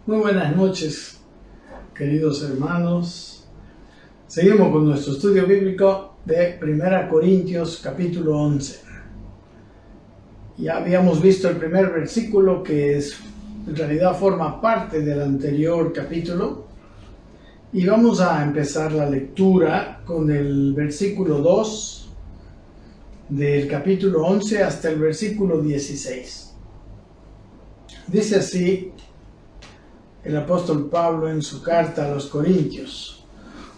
Muy buenas noches, queridos hermanos. Seguimos con nuestro estudio bíblico de 1 Corintios capítulo 11. Ya habíamos visto el primer versículo que en realidad forma parte del anterior capítulo. Y vamos a empezar la lectura con el versículo 2 del capítulo 11 hasta el versículo 16. Dice así el apóstol Pablo en su carta a los Corintios: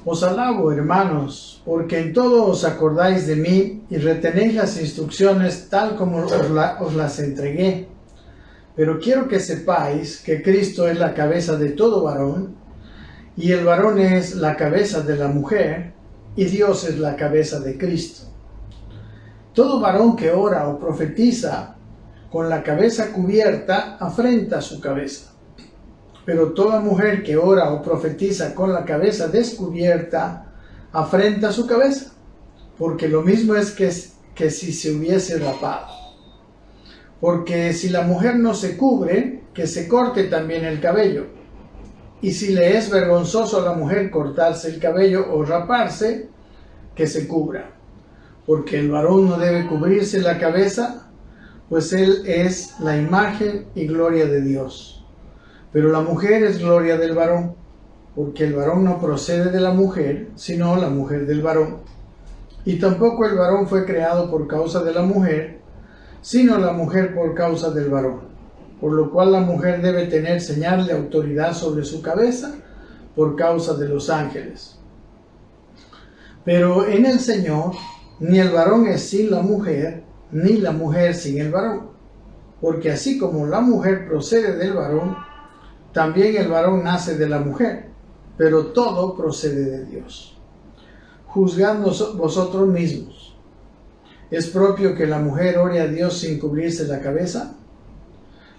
Os alabo, hermanos, porque en todo os acordáis de mí y retenéis las instrucciones tal como os las entregué. Pero quiero que sepáis que Cristo es la cabeza de todo varón, y el varón es la cabeza de la mujer, y Dios es la cabeza de Cristo. Todo varón que ora o profetiza con la cabeza cubierta afrenta su cabeza. Pero toda mujer que ora o profetiza con la cabeza descubierta afrenta su cabeza, porque lo mismo es que si se hubiese rapado. Porque si la mujer no se cubre, que se corte también el cabello. Y si le es vergonzoso a la mujer cortarse el cabello o raparse, que se cubra. Porque el varón no debe cubrirse la cabeza, pues él es la imagen y gloria de Dios. Pero la mujer es gloria del varón, porque el varón no procede de la mujer, sino la mujer del varón. Y tampoco el varón fue creado por causa de la mujer, sino la mujer por causa del varón. Por lo cual la mujer debe tener señal de autoridad sobre su cabeza, por causa de los ángeles. Pero en el Señor, ni el varón es sin la mujer, ni la mujer sin el varón. Porque así como la mujer procede del varón, también el varón nace de la mujer, pero todo procede de Dios. Juzgad vosotros mismos. ¿Es propio que la mujer ore a Dios sin cubrirse la cabeza?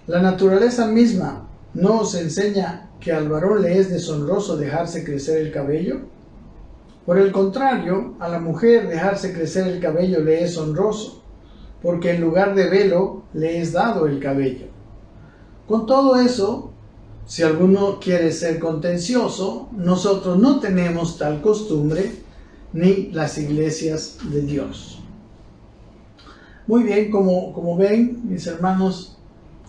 La naturaleza misma no os enseña que al varón le es deshonroso dejarse crecer el cabello. Por el contrario, a la mujer dejarse crecer el cabello le es honroso, porque en lugar de velo le es dado el cabello. Con todo eso, si alguno quiere ser contencioso, nosotros no tenemos tal costumbre, ni las iglesias de Dios. Muy bien, como ven, mis hermanos,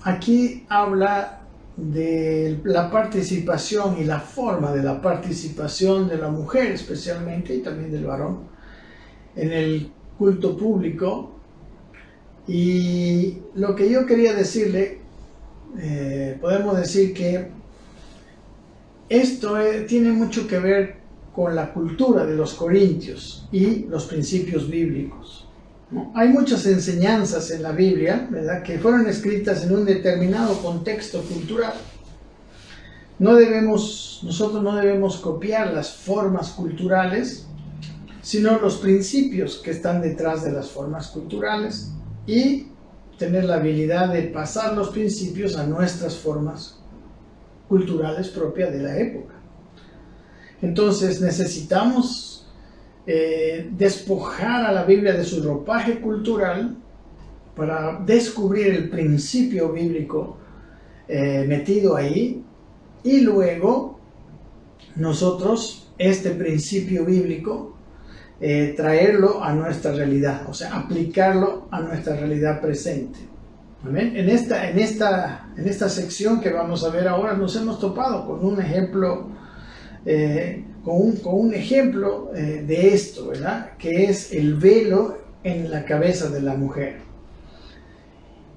aquí habla de la participación y la forma de la participación de la mujer especialmente, y también del varón, en el culto público. Y lo que yo quería decirle, podemos decir que esto tiene mucho que ver con la cultura de los corintios y los principios bíblicos, ¿no? Hay muchas enseñanzas en la Biblia, ¿verdad?, que fueron escritas en un determinado contexto cultural. Nosotros no debemos copiar las formas culturales, sino los principios que están detrás de las formas culturales, y tener la habilidad de pasar los principios a nuestras formas culturales propias de la época. Entonces necesitamos despojar a la Biblia de su ropaje cultural para descubrir el principio bíblico metido ahí, y luego nosotros este principio bíblico traerlo a nuestra realidad, o sea, aplicarlo a nuestra realidad presente. ¿Amén? En esta sección que vamos a ver ahora nos hemos topado con un ejemplo, de esto, ¿verdad?, que es el velo en la cabeza de la mujer.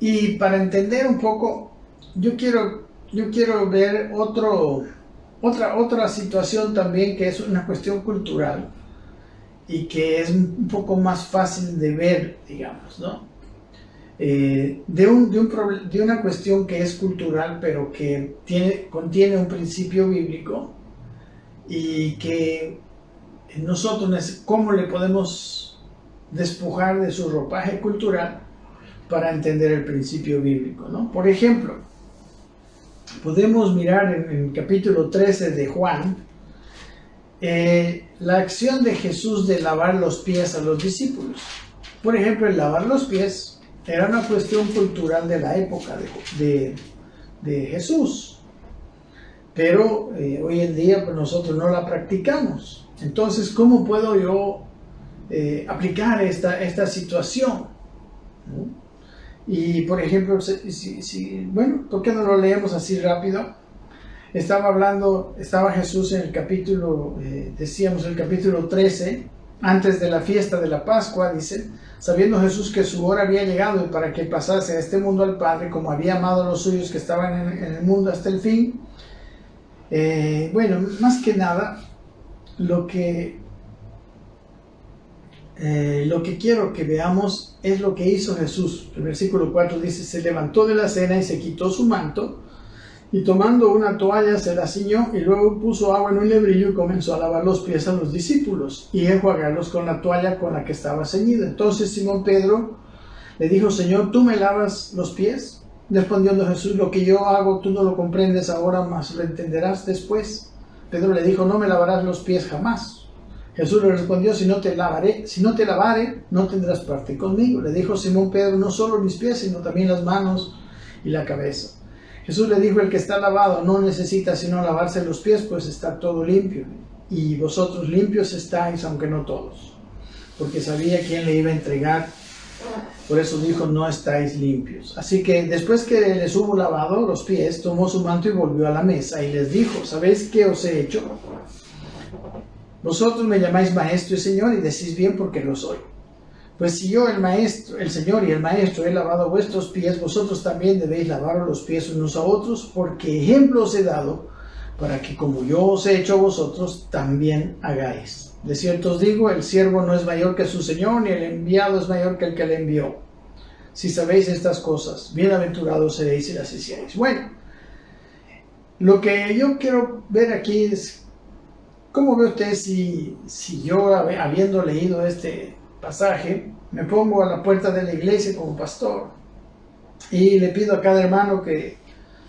Y para entender un poco, yo quiero ver otra situación también, que es una cuestión cultural y que es un poco más fácil de ver, digamos, ¿no? De una cuestión que es cultural, pero que contiene un principio bíblico, y que nosotros, ¿cómo le podemos despojar de su ropaje cultural para entender el principio bíblico, ¿no? Por ejemplo, podemos mirar en el capítulo 13 de Juan, la acción de Jesús de lavar los pies a los discípulos. Por ejemplo, el lavar los pies era una cuestión cultural de la época de Jesús. pero hoy en día pues, nosotros no la practicamos. Entonces, ¿cómo puedo yo aplicar esta situación? ¿No? Y por ejemplo, bueno, ¿por qué no lo leemos así rápido? Estaba Jesús en el capítulo, decíamos el capítulo 13, antes de la fiesta de la Pascua, dice, sabiendo Jesús que su hora había llegado y para que pasase a este mundo al Padre, como había amado a los suyos que estaban en el mundo hasta el fin. Bueno, más que nada, lo que quiero que veamos es lo que hizo Jesús. El versículo 4 dice, se levantó de la cena y se quitó su manto, y tomando una toalla se la ciñó, y luego puso agua en un lebrillo y comenzó a lavar los pies a los discípulos, y enjuagarlos con la toalla con la que estaba ceñido. Entonces Simón Pedro le dijo, Señor, ¿tú me lavas los pies? Respondiendo Jesús, lo que yo hago tú no lo comprendes ahora, mas lo entenderás después. Pedro le dijo, no me lavarás los pies jamás. Jesús le respondió, si no te lavare, no tendrás parte conmigo. Le dijo Simón Pedro, no solo mis pies, sino también las manos y la cabeza. Jesús le dijo, el que está lavado no necesita sino lavarse los pies, pues está todo limpio. Y vosotros limpios estáis, aunque no todos. Porque sabía quién le iba a entregar. Por eso dijo, no estáis limpios. Así que después que les hubo lavado los pies, tomó su manto y volvió a la mesa. Y les dijo, ¿sabéis qué os he hecho? Vosotros me llamáis maestro y señor y decís bien porque lo soy. Pues si yo, el Señor y el Maestro, he lavado vuestros pies, vosotros también debéis lavaros los pies unos a otros, porque ejemplo os he dado, para que como yo os he hecho a vosotros, también hagáis. De cierto os digo, el siervo no es mayor que su Señor, ni el enviado es mayor que el que le envió. Si sabéis estas cosas, bienaventurados seréis si las hicierais. Bueno, lo que yo quiero ver aquí es, ¿cómo ve usted si yo, habiendo leído este pasaje, me pongo a la puerta de la iglesia como pastor y le pido a cada hermano que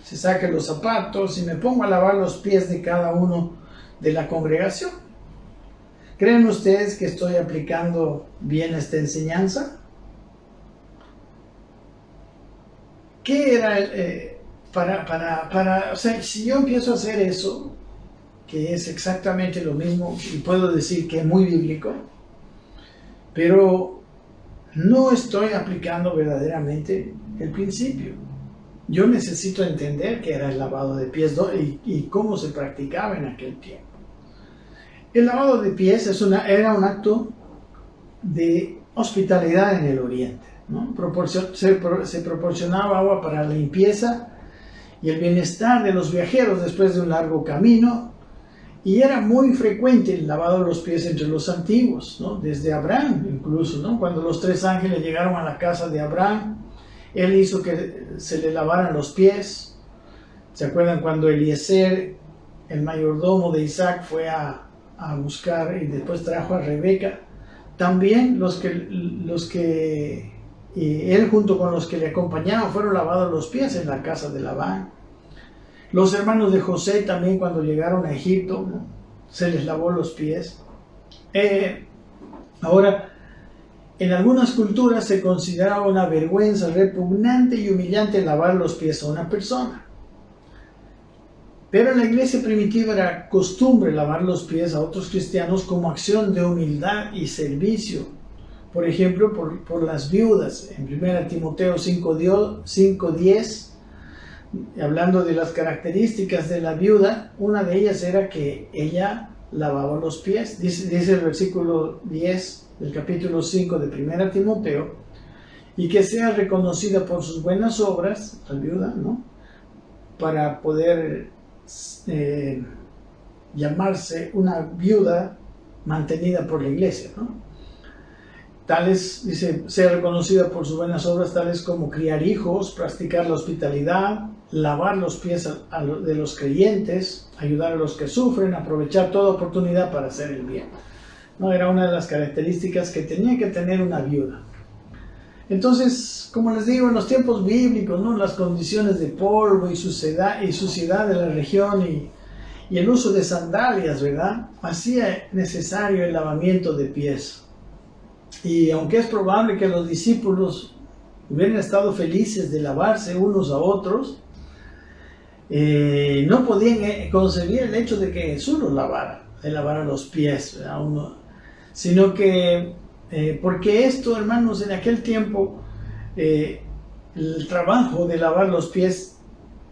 se saque los zapatos y me pongo a lavar los pies de cada uno de la congregación? ¿Creen ustedes que estoy aplicando bien esta enseñanza? ¿Qué era o sea, si yo empiezo a hacer eso, que es exactamente lo mismo y puedo decir que es muy bíblico, pero no estoy aplicando verdaderamente el principio. Yo necesito entender qué era el lavado de pies y cómo se practicaba en aquel tiempo. El lavado de pies era un acto de hospitalidad en el Oriente, ¿no? Se proporcionaba agua para la limpieza y el bienestar de los viajeros después de un largo camino. Y era muy frecuente el lavado de los pies entre los antiguos, ¿no? Desde Abraham incluso, ¿no? Cuando los 3 ángeles llegaron a la casa de Abraham, él hizo que se le lavaran los pies. ¿Se acuerdan cuando Eliezer, el mayordomo de Isaac, fue a buscar y después trajo a Rebeca? También él junto con los que le acompañaban fueron lavados los pies en la casa de Labán. Los hermanos de José también cuando llegaron a Egipto, ¿no? Se les lavó los pies. Ahora, en algunas culturas se consideraba una vergüenza repugnante y humillante lavar los pies a una persona. Pero en la iglesia primitiva era costumbre lavar los pies a otros cristianos como acción de humildad y servicio. Por ejemplo, por las viudas. En 1 Timoteo 5:10, hablando de las características de la viuda, una de ellas era que ella lavaba los pies. Dice el versículo 10 del capítulo 5 de 1 Timoteo, y que sea reconocida por sus buenas obras, la viuda, ¿no? Para poder llamarse una viuda mantenida por la iglesia, ¿no? Tales, dice, sea reconocida por sus buenas obras, tales como criar hijos, practicar la hospitalidad, lavar los pies de los creyentes, ayudar a los que sufren, aprovechar toda oportunidad para hacer el bien. No, era una de las características que tenía que tener una viuda. Entonces, como les digo, en los tiempos bíblicos, ¿no? Las condiciones de polvo y suciedad de la región y el uso de sandalias, ¿verdad?, hacía necesario el lavamiento de pies. Y aunque es probable que los discípulos hubieran estado felices de lavarse unos a otros, no podían concebir el hecho de que Jesús los lavara los pies, ¿verdad? Sino que, porque esto, hermanos, en aquel tiempo, el trabajo de lavar los pies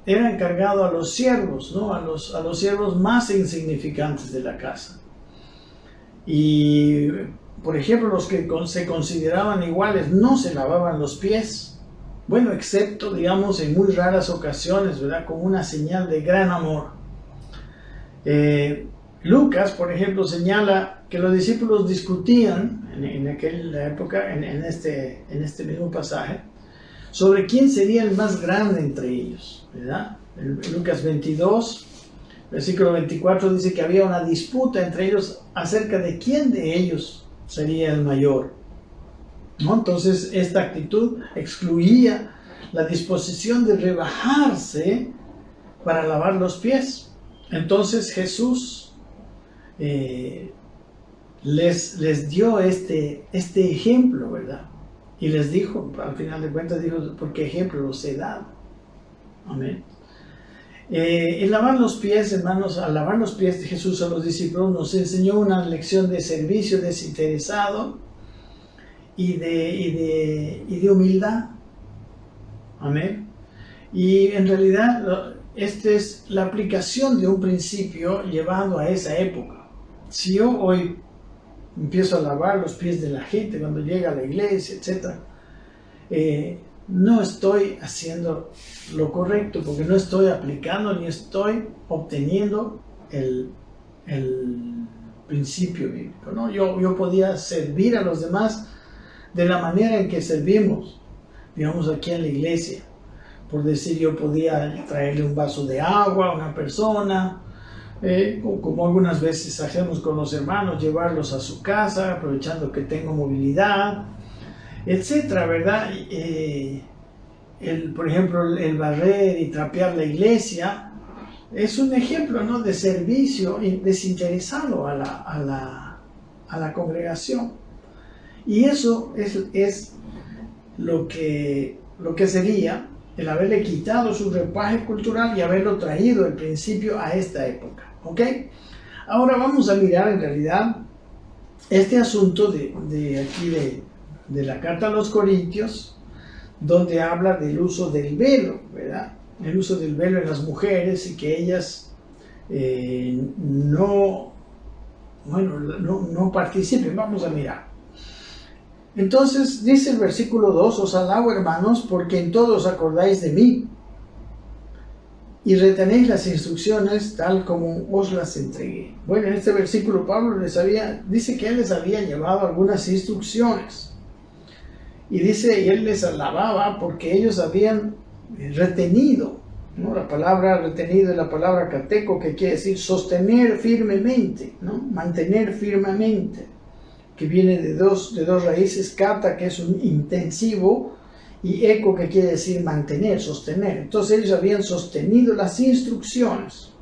era encargado a los siervos, ¿no? A los siervos más insignificantes de la casa. Y, por ejemplo, los que se consideraban iguales no se lavaban los pies. Bueno, excepto, digamos, en muy raras ocasiones, ¿verdad? Como una señal de gran amor. Lucas, por ejemplo, señala que los discípulos discutían en aquella época, en este mismo pasaje, sobre quién sería el más grande entre ellos, ¿verdad? En Lucas 22, versículo 24, dice que había una disputa entre ellos acerca de quién de ellos sería el mayor, ¿no? Entonces, esta actitud excluía la disposición de rebajarse para lavar los pies. Entonces, Jesús les dio este ejemplo, ¿verdad? Y les dijo, al final de cuentas, dijo, porque ejemplo los he dado. Amén. El lavar los pies, hermanos, al lavar los pies de Jesús a los discípulos, nos enseñó una lección de servicio desinteresado y de humildad. Amén. Y en realidad, esta es la aplicación de un principio llevado a esa época. Si yo hoy empiezo a lavar los pies de la gente cuando llega a la iglesia, etc., no estoy haciendo lo correcto, porque no estoy aplicando ni estoy obteniendo el principio bíblico, ¿no? Yo podía servir a los demás de la manera en que servimos, digamos, aquí en la iglesia. Por decir, yo podía traerle un vaso de agua a una persona, o como algunas veces hacemos con los hermanos, llevarlos a su casa, aprovechando que tengo movilidad, etcétera, ¿verdad? Por ejemplo, el barrer y trapear la iglesia es un ejemplo, ¿no?, de servicio desinteresado a la congregación. Y eso es lo que sería el haberle quitado su ropaje cultural y haberlo traído el principio a esta época. ¿Ok? Ahora vamos a mirar en realidad este asunto de la carta a los Corintios, donde habla del uso del velo, ¿verdad? El uso del velo en las mujeres y que ellas no participen. Vamos a mirar. Entonces dice el versículo 2, os alabo, hermanos, porque en todo os acordáis de mí y retenéis las instrucciones tal como os las entregué. Bueno, en este versículo Pablo dice que él les había llevado algunas instrucciones. Y dice, y él les alababa porque ellos habían retenido, ¿no? La palabra retenido es la palabra cateco, que quiere decir sostener firmemente, ¿no? Mantener firmemente, que viene de dos raíces, kata, que es un intensivo, y eco, que quiere decir mantener, sostener. Entonces ellos habían sostenido las instrucciones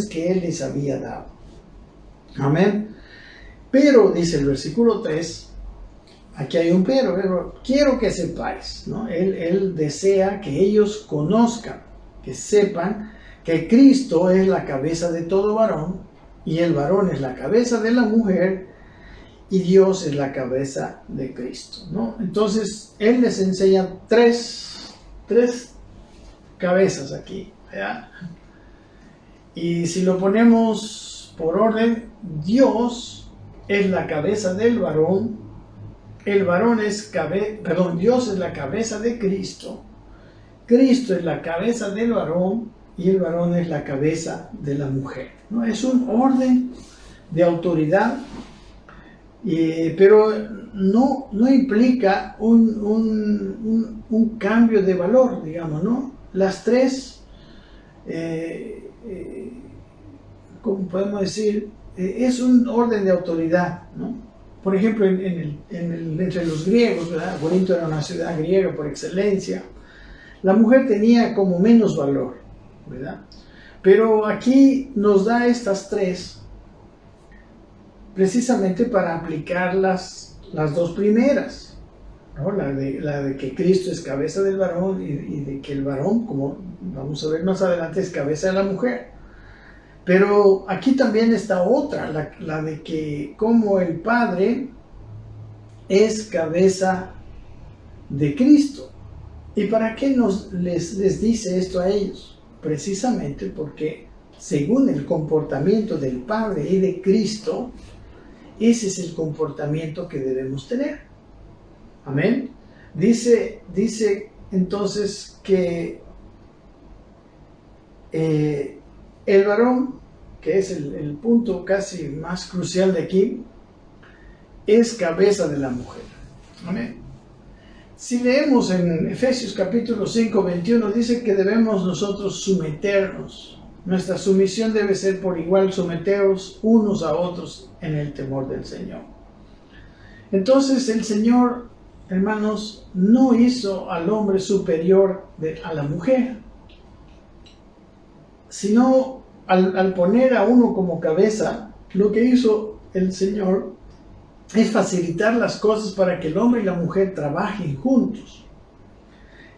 que él les había dado. Amén. Pero, dice el versículo 3, aquí hay un pero quiero que sepáis, ¿no? Él desea que ellos conozcan, que sepan que Cristo es la cabeza de todo varón, y el varón es la cabeza de la mujer, y Dios es la cabeza de Cristo, ¿no? Entonces, él les enseña tres cabezas aquí, ¿verdad? Y si lo ponemos por orden, Dios es la cabeza del varón, Dios es la cabeza de Cristo, Cristo es la cabeza del varón, y el varón es la cabeza de la mujer, ¿no? Es un orden de autoridad, pero no implica un cambio de valor, digamos, ¿no? Las tres, ¿cómo podemos decir? Es un orden de autoridad, ¿no? Por ejemplo, entre los griegos, ¿verdad? Corinto era una ciudad griega por excelencia. La mujer tenía como menos valor, ¿verdad? Pero aquí nos da estas tres precisamente para aplicar las dos primeras. ¿no? La de que Cristo es cabeza del varón y de que el varón, como vamos a ver más adelante, es cabeza de la mujer. Pero aquí también está otra, la de que como el Padre es cabeza de Cristo. ¿Y para qué les dice esto a ellos? Precisamente porque según el comportamiento del Padre y de Cristo, ese es el comportamiento que debemos tener. Amén. Dice entonces que el varón, que es el punto casi más crucial de aquí, es cabeza de la mujer. Amén. Si leemos en Efesios capítulo 5, 21, dice que debemos nosotros someternos. Nuestra sumisión debe ser por igual, someteos unos a otros en el temor del Señor. Entonces el Señor, hermanos, no hizo al hombre superior a la mujer, sino al poner a uno como cabeza, lo que hizo el Señor es facilitar las cosas para que el hombre y la mujer trabajen juntos.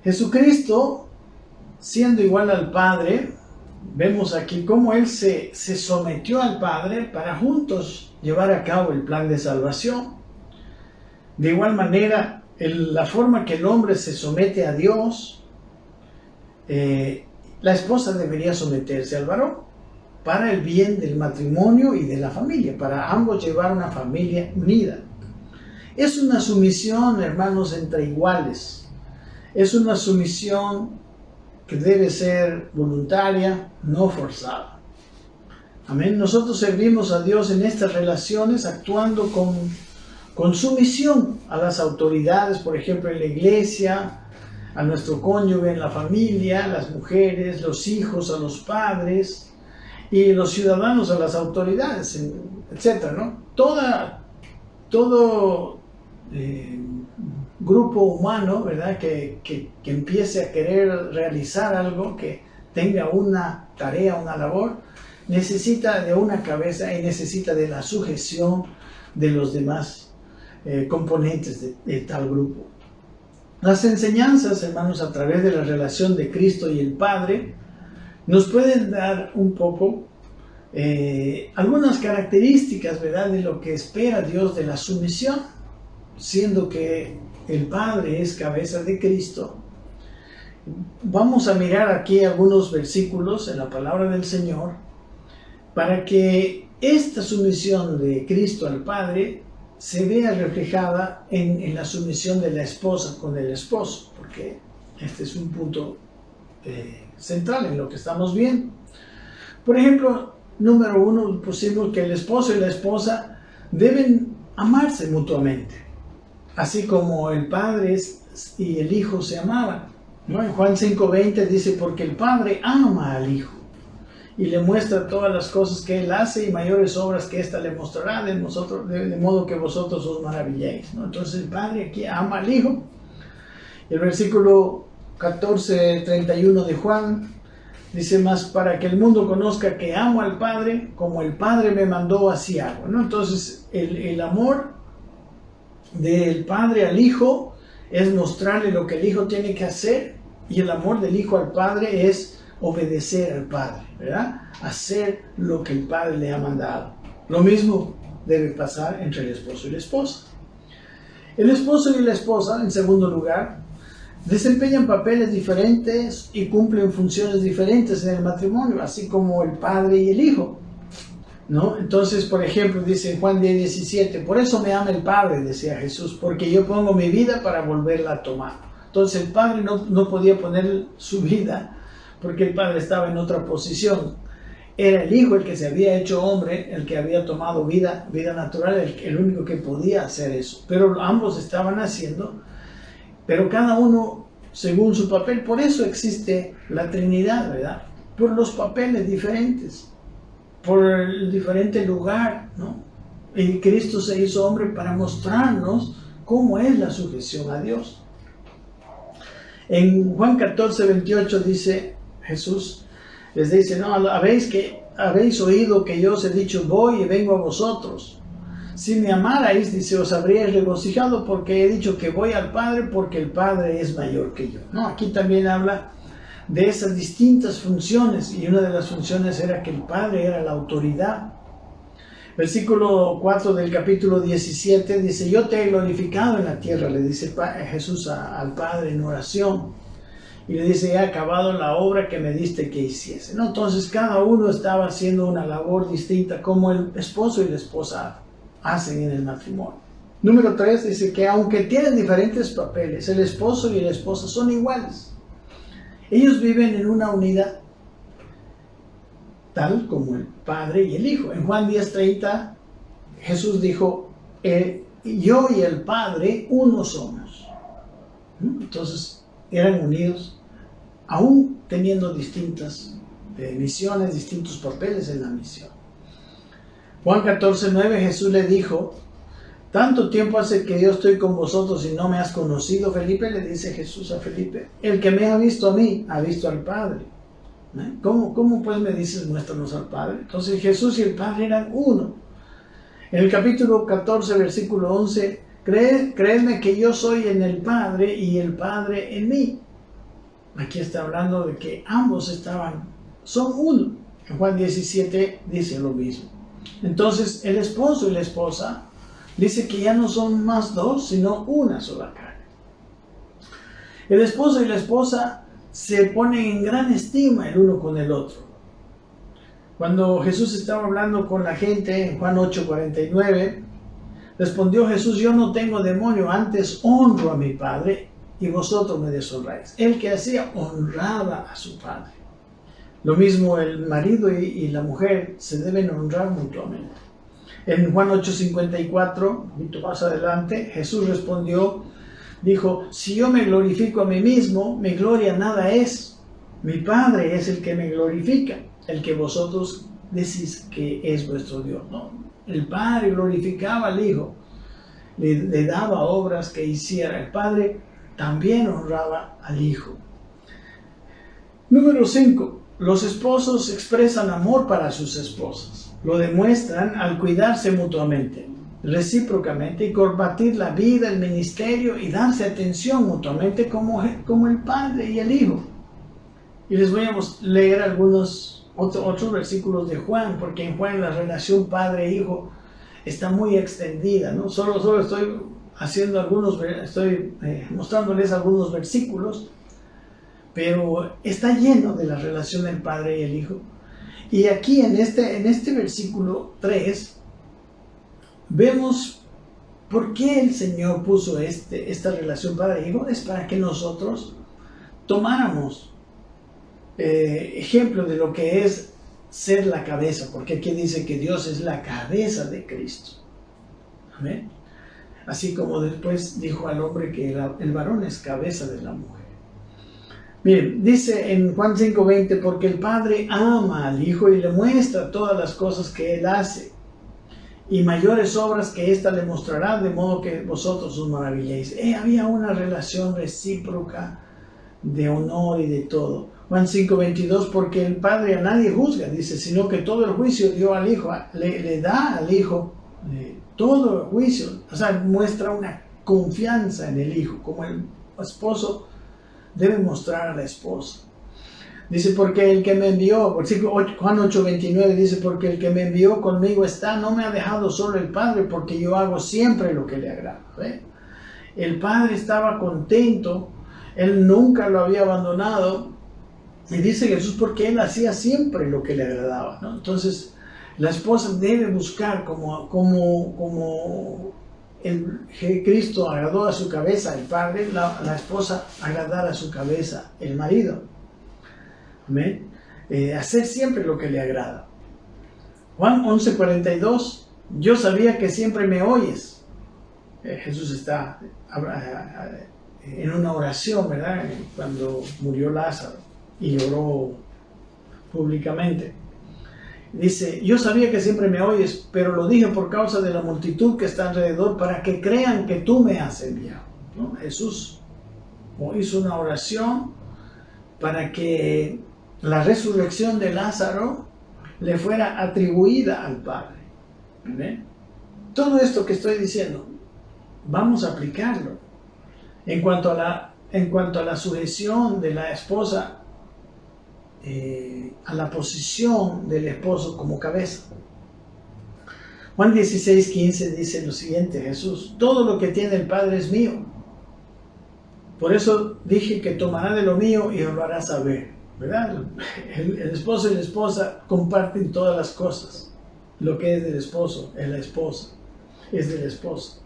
Jesucristo, siendo igual al Padre, vemos aquí cómo Él se sometió al Padre para juntos llevar a cabo el plan de salvación. De igual manera, la forma que el hombre se somete a Dios, la esposa debería someterse al varón para el bien del matrimonio y de la familia, para ambos llevar una familia unida. Es una sumisión, hermanos, entre iguales. Es una sumisión que debe ser voluntaria, no forzada. Amén. Nosotros servimos a Dios en estas relaciones actuando con sumisión a las autoridades, por ejemplo, en la iglesia, a nuestro cónyuge en la familia, las mujeres, los hijos a los padres, y los ciudadanos a las autoridades, etc., ¿no? Todo grupo humano, ¿verdad?, que empiece a querer realizar algo, que tenga una tarea, una labor, necesita de una cabeza y necesita de la sujeción de los demás componentes de tal grupo. Las enseñanzas, hermanos, a través de la relación de Cristo y el Padre, nos pueden dar un poco algunas características, ¿verdad?, de lo que espera Dios de la sumisión, siendo que el Padre es cabeza de Cristo. Vamos a mirar aquí algunos versículos en la palabra del Señor para que esta sumisión de Cristo al Padre se vea reflejada en la sumisión de la esposa con el esposo, porque este es un punto central en lo que estamos viendo. Por ejemplo, número 1, pusimos que el esposo y la esposa deben amarse mutuamente, así como el padre y el hijo se amaban, ¿no? En Juan 5:20 dice, porque el Padre ama al Hijo y le muestra todas las cosas que Él hace y mayores obras que ésta le mostrará, de modo que vosotros os maravilléis, ¿no? Entonces el Padre aquí ama al Hijo. El versículo 14:31 de Juan dice, más para que el mundo conozca que amo al Padre, como el Padre me mandó, así hago, ¿no? Entonces el amor del Padre al Hijo es mostrarle lo que el Hijo tiene que hacer, y el amor del Hijo al Padre es obedecer al Padre, ¿verdad? Hacer lo que el Padre le ha mandado. Lo mismo debe pasar entre el esposo y la esposa. El esposo y la esposa, en segundo lugar, desempeñan papeles diferentes y cumplen funciones diferentes en el matrimonio, así como el padre y el hijo, ¿no? Entonces, por ejemplo, dice en Juan 10:17, por eso me ama el Padre, decía Jesús, porque yo pongo mi vida para volverla a tomar. Entonces el Padre no podía poner su vida porque el Padre estaba en otra posición. Era el Hijo el que se había hecho hombre, el que había tomado vida natural, el único que podía hacer eso. Pero ambos estaban haciendo, pero cada uno según su papel. Por eso existe la Trinidad, ¿verdad? Por los papeles diferentes, por el diferente lugar, ¿no? Y Cristo se hizo hombre para mostrarnos cómo es la sujeción a Dios. En Juan 14:28 dice Jesús, les dice, no, habéis oído que yo os he dicho, voy y vengo a vosotros. Si me amarais, dice, os habríais regocijado porque he dicho que voy al Padre porque el Padre es mayor que yo. No, aquí también habla de esas distintas funciones, y una de las funciones era que el Padre era la autoridad. Versículo 4 del capítulo 17 dice, yo te he glorificado en la tierra, le dice Jesús al Padre en oración, y le dice, he acabado la obra que me diste que hiciese. ¿No? Entonces cada uno estaba haciendo una labor distinta, como el esposo y la esposa hacen en el matrimonio. Número 3 dice que aunque tienen diferentes papeles, el esposo y la esposa son iguales. Ellos viven en una unidad, tal como el Padre y el Hijo. En Juan 10:30, Jesús dijo, yo y el Padre uno somos. Entonces, eran unidos, aún teniendo distintas misiones, distintos papeles en la misión. Juan 14:9, Jesús le dijo, tanto tiempo hace que yo estoy con vosotros y no me has conocido, Felipe, le dice Jesús a Felipe, el que me ha visto a mí, ha visto al Padre. ¿Cómo pues me dices, muéstranos al Padre? Entonces Jesús y el Padre eran uno. En el capítulo 14, versículo 11, creedme que yo soy en el Padre y el Padre en mí. Aquí está hablando de que ambos son uno. En Juan 17 dice lo mismo. Entonces el esposo y la esposa dice que ya no son más dos, sino una sola carne. El esposo y la esposa se ponen en gran estima el uno con el otro. Cuando Jesús estaba hablando con la gente en Juan 8:49, respondió Jesús, yo no tengo demonio, antes honro a mi Padre y vosotros me deshonráis. El que hacía honraba a su Padre. Lo mismo el marido y la mujer se deben honrar mutuamente. En Juan 8:54, un poquito más adelante, Jesús respondió, dijo, si yo me glorifico a mí mismo, mi gloria nada es. Mi Padre es el que me glorifica, el que vosotros decís que es vuestro Dios. No, el Padre glorificaba al Hijo, le daba obras que hiciera. El Padre también honraba al Hijo. Número 5. Los esposos expresan amor para sus esposas. Lo demuestran al cuidarse mutuamente, recíprocamente, y compartir la vida, el ministerio y darse atención mutuamente como el Padre y el Hijo. Y les voy a leer otros versículos de Juan, porque en Juan la relación padre-hijo está muy extendida, ¿no? Solo estoy mostrándoles algunos versículos, pero está lleno de la relación del Padre y el Hijo. Y aquí en este versículo 3 vemos por qué el Señor puso esta relación Padre-Hijo. Es para que nosotros tomáramos ejemplo de lo que es ser la cabeza, porque aquí dice que Dios es la cabeza de Cristo. Amén. Así como después dijo al hombre que el varón es cabeza de la mujer. Miren, dice en Juan 5:20, porque el Padre ama al Hijo y le muestra todas las cosas que Él hace, y mayores obras que ésta le mostrará, de modo que vosotros os maravilléis. Había una relación recíproca de honor y de todo. Juan 5:22, porque el Padre a nadie juzga, dice, sino que todo el juicio dio al Hijo, le da al Hijo todo el juicio. O sea, muestra una confianza en el Hijo, como el esposo debe mostrar a la esposa. Dice, porque el que me envió, Juan 8:29 dice, porque el que me envió conmigo está, no me ha dejado solo el Padre, porque yo hago siempre lo que le agrada. El Padre estaba contento, Él nunca lo había abandonado, y dice Jesús, porque Él hacía siempre lo que le agradaba, ¿no? Entonces, la esposa debe buscar como Cristo agradó a su cabeza el Padre, la esposa agradar a su cabeza el marido. Amén. Hacer siempre lo que le agrada. Juan 11:42, yo sabía que siempre me oyes. Jesús está en una oración, ¿verdad? Cuando murió Lázaro y oró públicamente. Dice, yo sabía que siempre me oyes, pero lo dije por causa de la multitud que está alrededor, para que crean que tú me has enviado, ¿no? Jesús hizo una oración para que la resurrección de Lázaro le fuera atribuida al Padre. ¿Ven? todo esto que estoy diciendo, vamos a aplicarlo. En cuanto a la sujeción de la esposa, a la posición del esposo como cabeza. Juan 16:15 dice lo siguiente: Jesús, todo lo que tiene el Padre es mío. Por eso dije que tomará de lo mío y os lo hará saber. ¿Verdad? El esposo y la esposa comparten todas las cosas. Lo que es del esposo es la esposa, es del esposo.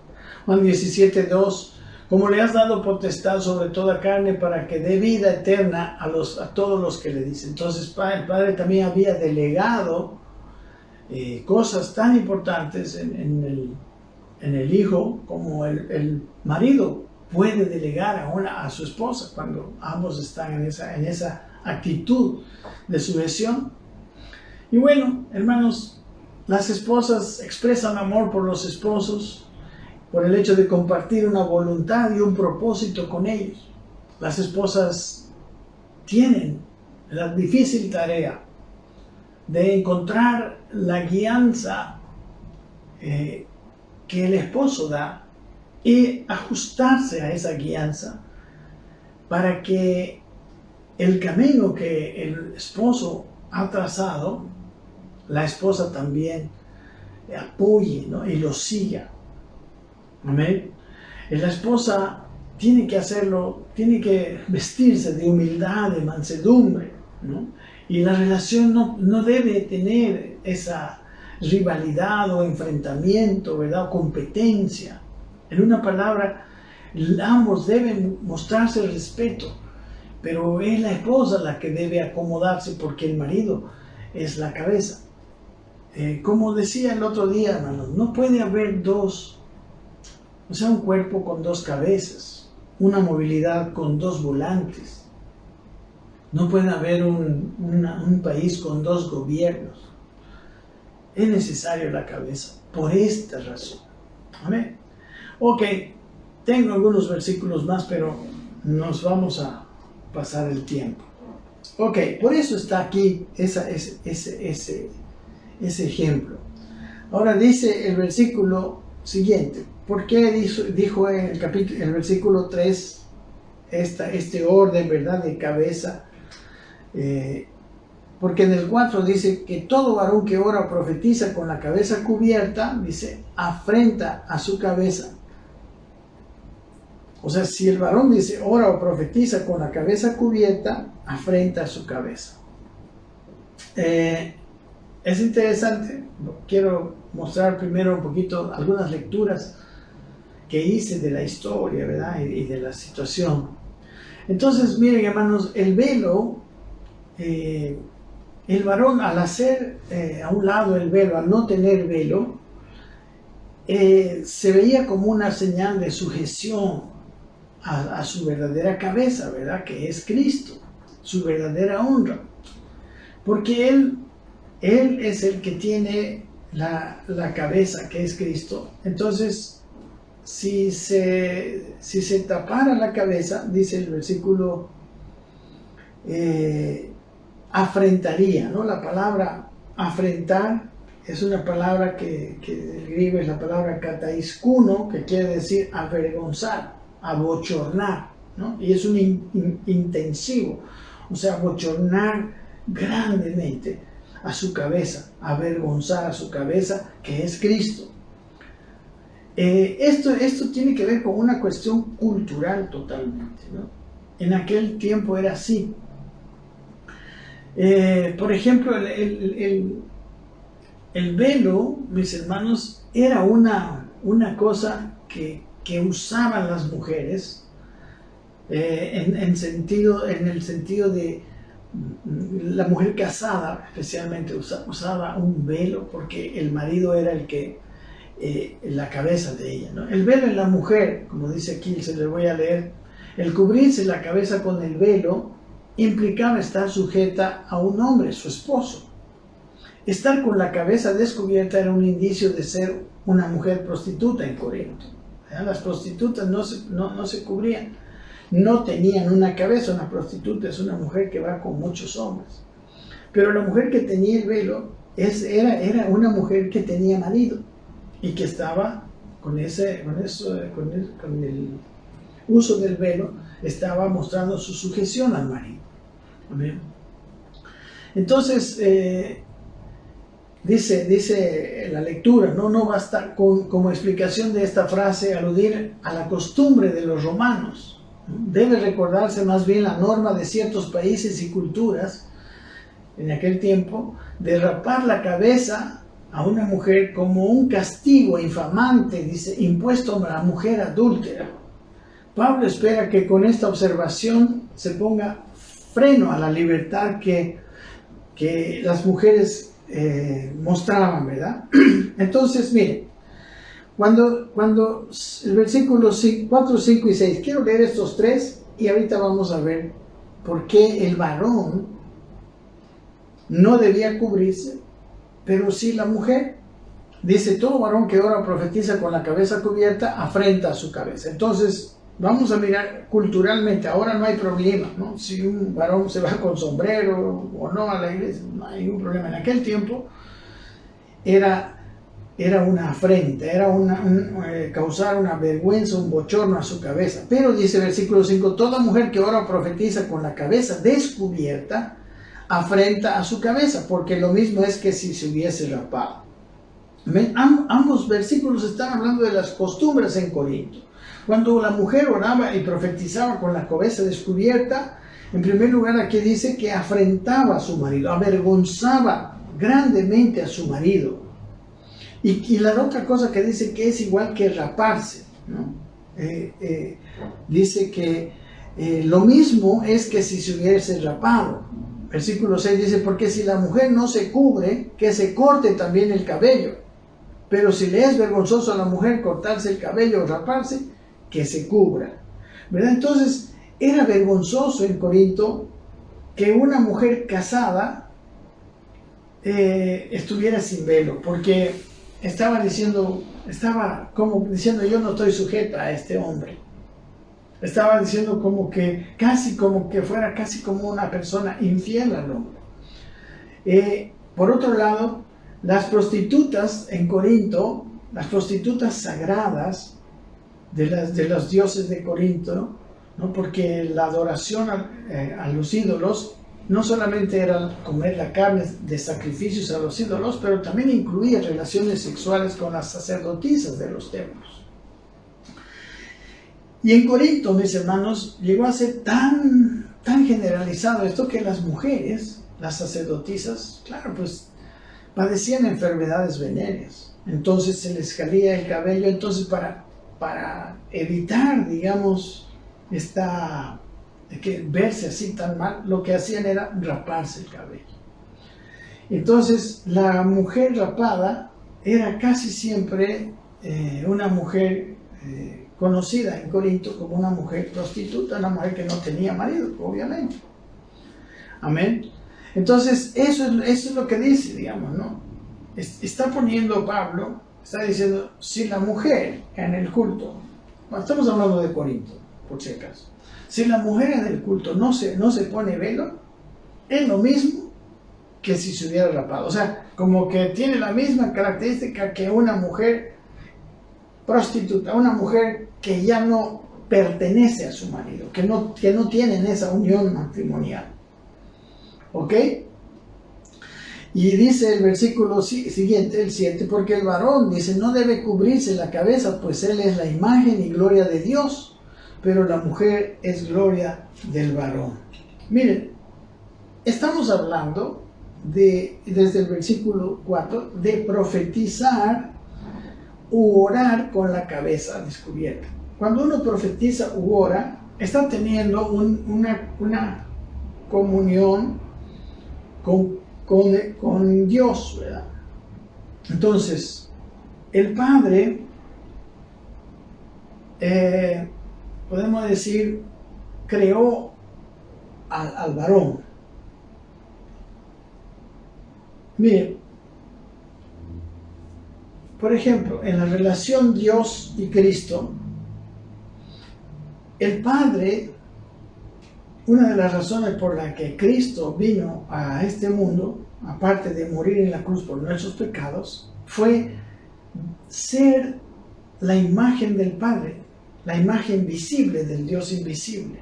Juan 17:2: como le has dado potestad sobre toda carne para que dé vida eterna a todos los que le dicen. Entonces el Padre también había delegado cosas tan importantes en el hijo, como el marido puede delegar a su esposa cuando ambos están en esa actitud de sujeción. Y bueno, hermanos, las esposas expresan amor por los esposos por el hecho de compartir una voluntad y un propósito con ellos. Las esposas tienen la difícil tarea de encontrar la guianza que el esposo da y ajustarse a esa guianza para que el camino que el esposo ha trazado, la esposa también apoye, ¿no? Y lo siga. Amén. La esposa tiene que hacerlo, tiene que vestirse de humildad, de mansedumbre, ¿no? Y la relación no debe tener esa rivalidad o enfrentamiento, ¿verdad? O competencia. En una palabra, ambos deben mostrarse respeto, pero es la esposa la que debe acomodarse porque el marido es la cabeza. Como decía el otro día, hermanos, no puede haber un cuerpo con dos cabezas, una movilidad con dos volantes. No puede haber un país con dos gobiernos. Es necesario la cabeza, por esta razón. Amén. Ok, tengo algunos versículos más, pero nos vamos a pasar el tiempo. Ok, por eso está aquí ese ejemplo. Ahora dice el versículo siguiente. ¿Por qué dijo en el versículo 3 este orden, ¿verdad?, de cabeza? Porque en el 4 dice que todo varón que ora o profetiza con la cabeza cubierta, dice, afrenta a su cabeza. O sea, si el varón dice ora o profetiza con la cabeza cubierta, afrenta a su cabeza. Es interesante. Quiero mostrar primero un poquito algunas lecturas que hice de la historia, ¿verdad? Y de la situación. Entonces, miren, hermanos, el velo, el varón al hacer a un lado el velo, al no tener velo, se veía como una señal de sujeción a su verdadera cabeza, ¿verdad? Que es Cristo, su verdadera honra. Porque Él es el que tiene la cabeza, que es Cristo. Entonces, si se tapara la cabeza, dice el versículo, afrentaría, ¿no? La palabra afrentar es una palabra que del griego es la palabra kataiskuno, que quiere decir avergonzar, abochornar, ¿no? Y es un intensivo, o sea, abochornar grandemente a su cabeza, avergonzar a su cabeza, que es Cristo. Esto tiene que ver con una cuestión cultural totalmente, ¿no? En aquel tiempo era así. Por ejemplo, el velo, mis hermanos, era una cosa que usaban las mujeres en el sentido de la mujer casada, especialmente usaba un velo porque el marido era el que la cabeza de ella, ¿no? El velo en la mujer, como dice aquí, se le voy a leer, el cubrirse la cabeza con el velo implicaba estar sujeta a un hombre, su esposo. Estar con la cabeza descubierta era un indicio de ser una mujer prostituta en Corinto. Las prostitutas no se cubrían, no tenían una cabeza. Una prostituta es una mujer que va con muchos hombres. Pero la mujer que tenía el velo era una mujer que tenía marido. y que estaba con el uso del velo, estaba mostrando su sujeción al marido. Amén. Entonces, dice la lectura, no basta como explicación de esta frase aludir a la costumbre de los romanos. Debe recordarse más bien la norma de ciertos países y culturas en aquel tiempo de rapar la cabeza a una mujer como un castigo infamante, dice, impuesto a la mujer adúltera. Pablo espera que con esta observación se ponga freno a la libertad que las mujeres mostraban, ¿verdad? Entonces, miren, cuando el versículo 4, 5 y 6, quiero leer estos tres y ahorita vamos a ver por qué el varón no debía cubrirse, pero sí la mujer. Dice, todo varón que ora o profetiza con la cabeza cubierta afrenta a su cabeza. Entonces, vamos a mirar culturalmente, ahora no hay problema, ¿no? Si un varón se va con sombrero o no a la iglesia, no hay ningún problema. En aquel tiempo era una afrenta, era causar una vergüenza, un bochorno a su cabeza. Pero dice el versículo 5, toda mujer que ora o profetiza con la cabeza descubierta afrenta a su cabeza, porque lo mismo es que si se hubiese rapado. Ambos versículos están hablando de las costumbres en Corinto. Cuando la mujer oraba y profetizaba con la cabeza descubierta, en primer lugar aquí dice que afrentaba a su marido, avergonzaba grandemente a su marido. Y la otra cosa que dice que es igual que raparse, ¿no? Dice que lo mismo es que si se hubiese rapado. Versículo 6 dice, porque si la mujer no se cubre, que se corte también el cabello. Pero si le es vergonzoso a la mujer cortarse el cabello o raparse, que se cubra. ¿Verdad? Entonces, era vergonzoso en Corinto que una mujer casada estuviera sin velo, porque estaba como diciendo, yo no estoy sujeta a este hombre. Estaba diciendo casi como que fuera casi como una persona infiel al hombre. Por otro lado, las prostitutas en Corinto, las prostitutas sagradas de los dioses de Corinto, ¿no? Porque la adoración a los ídolos no solamente era comer la carne de sacrificios a los ídolos, pero también incluía relaciones sexuales con las sacerdotisas de los templos. Y en Corinto, mis hermanos, llegó a ser tan generalizado esto que las mujeres, las sacerdotisas, claro, pues padecían enfermedades venéreas. Entonces se les caía el cabello. Entonces para evitar, digamos, que verse así tan mal, lo que hacían era raparse el cabello. Entonces la mujer rapada era casi siempre una mujer conocida en Corinto como una mujer prostituta, una mujer que no tenía marido, obviamente. Amén. Entonces, eso es lo que dice, digamos, ¿no? Está poniendo Pablo, está diciendo, si la mujer en el culto, estamos hablando de Corinto, por si acaso, si la mujer en el culto no se pone velo, es lo mismo que si se hubiera rapado. O sea, como que tiene la misma característica que una mujer prostituta, una mujer que ya no pertenece a su marido, que no tienen esa unión matrimonial. ¿Ok? Y dice el versículo siguiente, el 7, porque el varón, dice, no debe cubrirse la cabeza, pues él es la imagen y gloria de Dios, pero la mujer es gloria del varón. Miren, estamos hablando desde el versículo 4, de profetizar u orar con la cabeza descubierta. Cuando uno profetiza u ora, está teniendo una comunión con Dios, ¿verdad? Entonces, el Padre, podemos decir, creó al varón. Miren, por ejemplo, en la relación Dios y Cristo, el Padre, una de las razones por la que Cristo vino a este mundo, aparte de morir en la cruz por nuestros pecados, fue ser la imagen del Padre, la imagen visible del Dios invisible,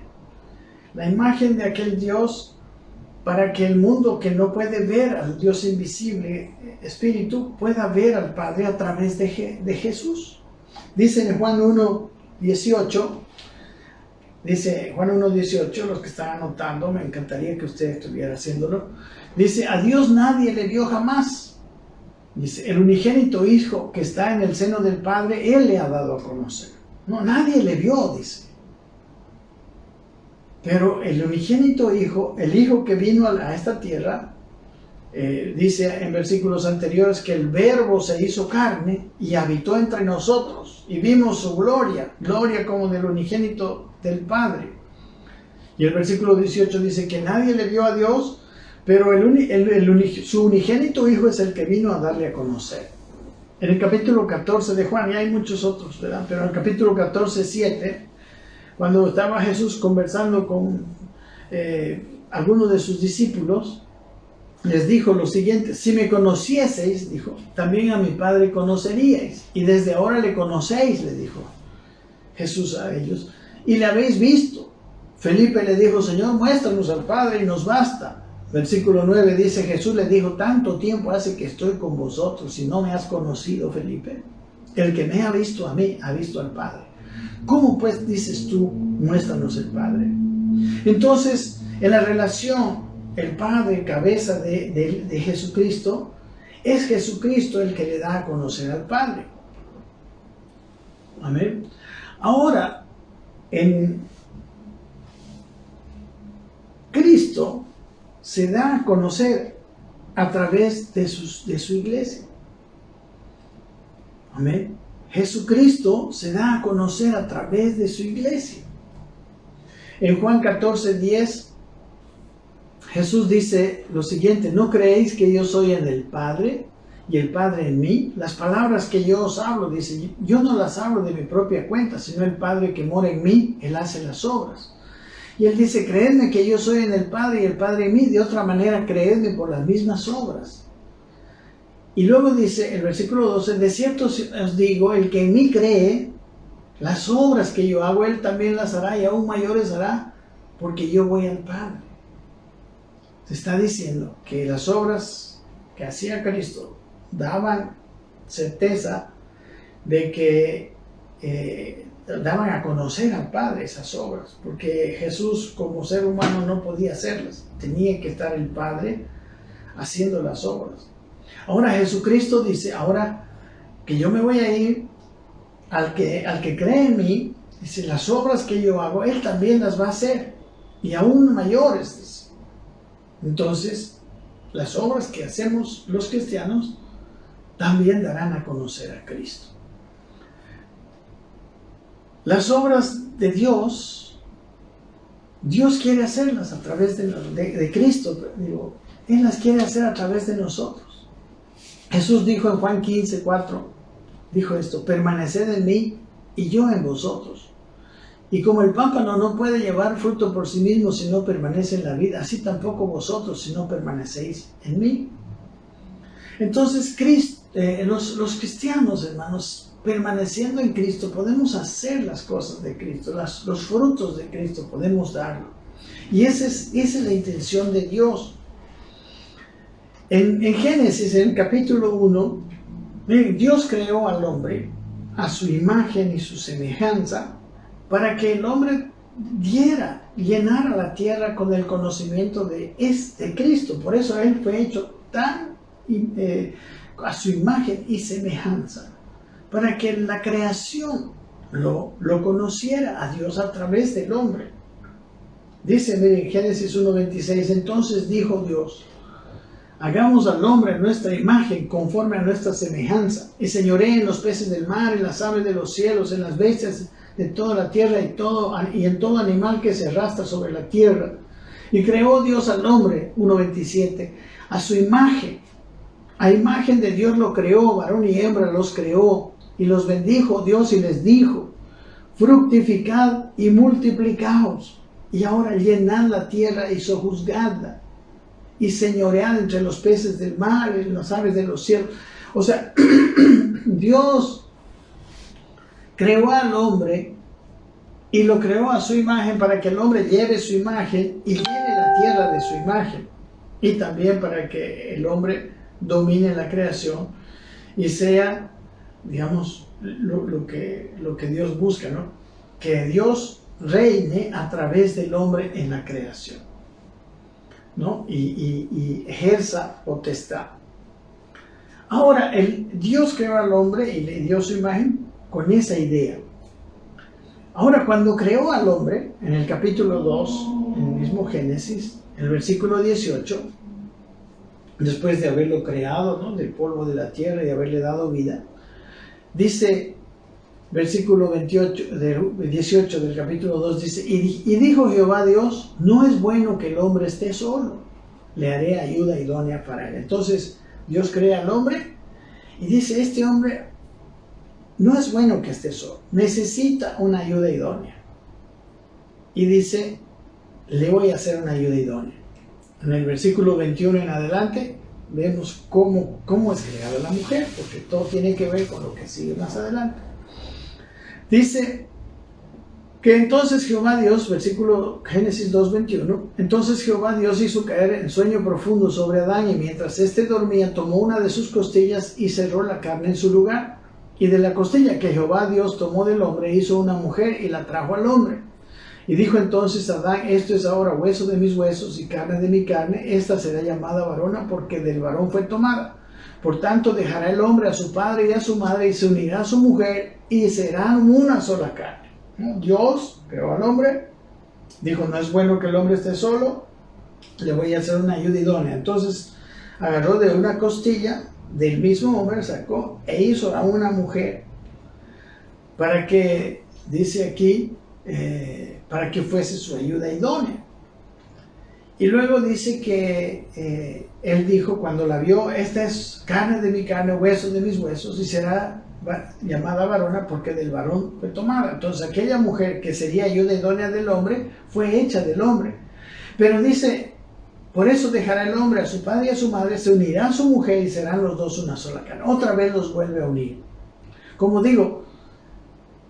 la imagen de aquel Dios para que el mundo que no puede ver al Dios invisible, Espíritu, pueda ver al Padre a través de Jesús. Dice en Juan 1:18, los que están anotando, me encantaría que usted estuviera haciéndolo. Dice, a Dios nadie le vio jamás. Dice, el unigénito Hijo que está en el seno del Padre, Él le ha dado a conocer. No, nadie le vio, dice. Pero el unigénito Hijo, el Hijo que vino a esta tierra, dice en versículos anteriores que el Verbo se hizo carne y habitó entre nosotros y vimos su gloria como del unigénito del Padre. Y el versículo 18 dice que nadie le vio a Dios, pero su unigénito Hijo es el que vino a darle a conocer. En el capítulo 14 de Juan, y hay muchos otros, ¿verdad? Pero en el capítulo 14:7, cuando estaba Jesús conversando con algunos de sus discípulos, les dijo lo siguiente: si me conocieseis, dijo, también a mi Padre conoceríais, y desde ahora le conocéis, le dijo Jesús a ellos, y le habéis visto. Felipe le dijo, Señor, muéstranos al Padre y nos basta. Versículo 9 dice, Jesús le dijo, tanto tiempo hace que estoy con vosotros y no me has conocido, Felipe. El que me ha visto a mí, ha visto al Padre. ¿Cómo pues dices tú, muéstranos el Padre? Entonces, en la relación, el Padre, cabeza de Jesucristo, es Jesucristo el que le da a conocer al Padre. Amén. Ahora, en Cristo se da a conocer a través de su iglesia. Amén. Jesucristo se da a conocer a través de su iglesia. En Juan 14:10, Jesús dice lo siguiente: ¿no creéis que yo soy en el Padre y el Padre en mí? Las palabras que yo os hablo, dice, yo no las hablo de mi propia cuenta, sino el Padre que mora en mí, Él hace las obras. Y Él dice, creedme que yo soy en el Padre y el Padre en mí, de otra manera creedme por las mismas obras. Y luego dice el versículo 12, de cierto os digo, el que en mí cree, las obras que yo hago, Él también las hará y aún mayores hará, porque yo voy al Padre. Se está diciendo que las obras que hacía Cristo daban certeza de que daban a conocer al Padre esas obras, porque Jesús como ser humano no podía hacerlas, tenía que estar el Padre haciendo las obras. Ahora Jesucristo dice, ahora que yo me voy a ir, al que cree en mí, dice, las obras que yo hago, Él también las va a hacer, y aún mayores, dice. Entonces, las obras que hacemos los cristianos también darán a conocer a Cristo. Las obras de Dios quiere hacerlas a través de Cristo, digo, Él las quiere hacer a través de nosotros. Jesús dijo en Juan 15:4, dijo esto, permaneced en mí y yo en vosotros. Y como el pámpano no puede llevar fruto por sí mismo si no permanece en la vid, así tampoco vosotros si no permanecéis en mí. Entonces, los cristianos, hermanos, permaneciendo en Cristo, podemos hacer las cosas de Cristo, los frutos de Cristo podemos darlo. Y esa es la intención de Dios. En Génesis, en el capítulo 1, Dios creó al hombre a su imagen y su semejanza para que el hombre llenara la tierra con el conocimiento de Cristo. Por eso Él fue hecho a su imagen y semejanza, para que la creación lo conociera a Dios a través del hombre. Dice, miren, Génesis 1:26, entonces dijo Dios, hagamos al hombre nuestra imagen, conforme a nuestra semejanza, y señoree en los peces del mar, en las aves de los cielos, en las bestias de toda la tierra y en todo animal que se arrastra sobre la tierra. Y creó Dios al hombre, 1:27, a su imagen. A imagen de Dios lo creó, varón y hembra los creó, y los bendijo Dios y les dijo, fructificad y multiplicaos, y ahora llenad la tierra y sojuzgadla, y señoread entre los peces del mar y las aves de los cielos. O sea, Dios creó al hombre y lo creó a su imagen para que el hombre lleve su imagen y llene la tierra de su imagen. Y también para que el hombre domine la creación y sea, digamos, lo que Dios busca, ¿no? Que Dios reine a través del hombre en la creación, ¿no? Y ejerza potestad. Ahora, Dios creó al hombre y le dio su imagen con esa idea. Ahora, cuando creó al hombre, en el capítulo 2, en el mismo Génesis, en el versículo 18, después de haberlo creado, ¿no?, del polvo de la tierra y haberle dado vida, dice, versículo 18 del capítulo 2, dice, y dijo Jehová Dios, no es bueno que el hombre esté solo, le haré ayuda idónea para él. Entonces, Dios crea al hombre y dice, este hombre no es bueno que esté solo, necesita una ayuda idónea. Y dice, le voy a hacer una ayuda idónea. En el versículo 21 en adelante, vemos cómo es creada la mujer, porque todo tiene que ver con lo que sigue más adelante. Dice que entonces Jehová Dios, versículo Génesis 2:21, entonces Jehová Dios hizo caer en sueño profundo sobre Adán, y mientras éste dormía, tomó una de sus costillas y cerró la carne en su lugar. Y de la costilla que Jehová Dios tomó del hombre, hizo una mujer y la trajo al hombre. Y dijo entonces Adán, esto es ahora hueso de mis huesos y carne de mi carne, esta será llamada varona porque del varón fue tomada. Por tanto dejará el hombre a su padre y a su madre y se unirá a su mujer y serán una sola carne. Dios creó al hombre, dijo, no es bueno que el hombre esté solo, le voy a hacer una ayuda idónea. Entonces agarró de una costilla del mismo hombre, sacó e hizo a una mujer para que, dice aquí, para que fuese su ayuda idónea. Y luego dice que él dijo, cuando la vio, esta es carne de mi carne, hueso de mis huesos, y será llamada varona porque del varón fue tomada. Entonces aquella mujer que sería ayuda idónea del hombre fue hecha del hombre. Pero dice, por eso dejará el hombre a su padre y a su madre, se unirá a su mujer y serán los dos una sola carne. Otra vez los vuelve a unir. Como digo,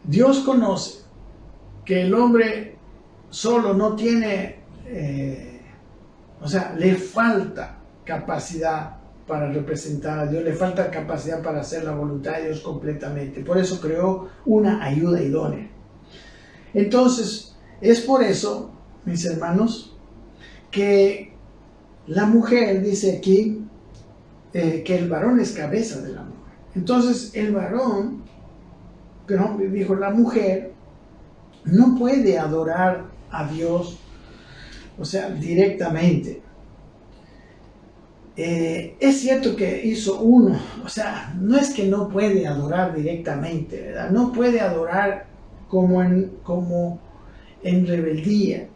Dios conoce que el hombre solo no tiene, le falta capacidad para representar a Dios, le falta capacidad para hacer la voluntad de Dios completamente. Por eso creó una ayuda idónea. Entonces, es por eso, mis hermanos, que la mujer, dice aquí, que el varón es cabeza de la mujer. Entonces, el varón, dijo la mujer, no puede adorar a Dios, directamente. Es cierto que hizo uno, no es que no puede adorar directamente, ¿verdad? No puede adorar como en rebeldía.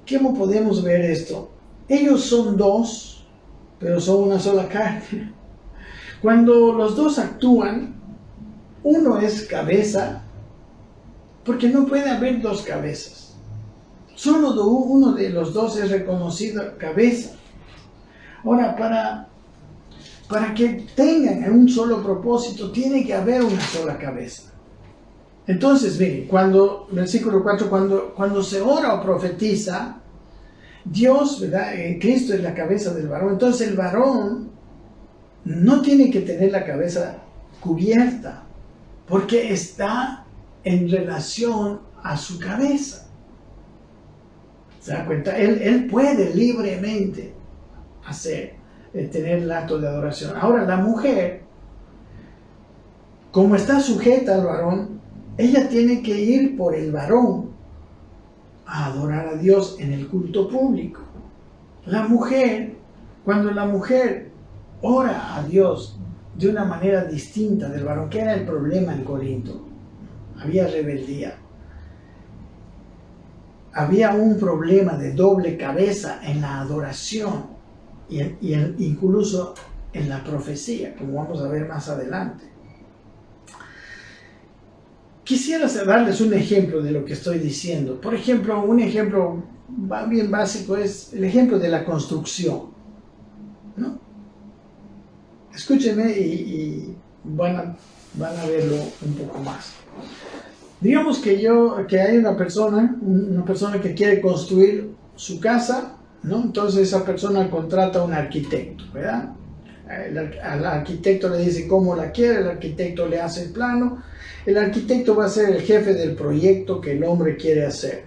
¿Cómo podemos ver esto? Ellos son dos, pero son una sola carne. Cuando los dos actúan, uno es cabeza, porque no puede haber dos cabezas. Solo uno de los dos es reconocido cabeza. Ahora, para que tengan un solo propósito, tiene que haber una sola cabeza. Entonces, miren, versículo 4, cuando se ora o profetiza, Dios, ¿verdad? Cristo es la cabeza del varón. Entonces el varón no tiene que tener la cabeza cubierta, porque está en relación a su cabeza. ¿Se da cuenta? Él puede libremente tener el acto de adoración. Ahora, la mujer, como está sujeta al varón, ella tiene que ir por el varón a adorar a Dios en el culto público. Cuando la mujer ora a Dios de una manera distinta del varón, que era el problema en Corinto, había rebeldía. Había un problema de doble cabeza en la adoración y incluso en la profecía, como vamos a ver más adelante. Quisiera darles un ejemplo de lo que estoy diciendo. Por ejemplo, un ejemplo bien básico es el ejemplo de la construcción, ¿no? escúchenme y van a verlo un poco más. Digamos que hay una persona que quiere construir su casa, ¿no? Entonces esa persona contrata a un arquitecto, ¿verdad? Al arquitecto le dice cómo la quiere, el arquitecto le hace el plano, el arquitecto va a ser el jefe del proyecto que el hombre quiere hacer,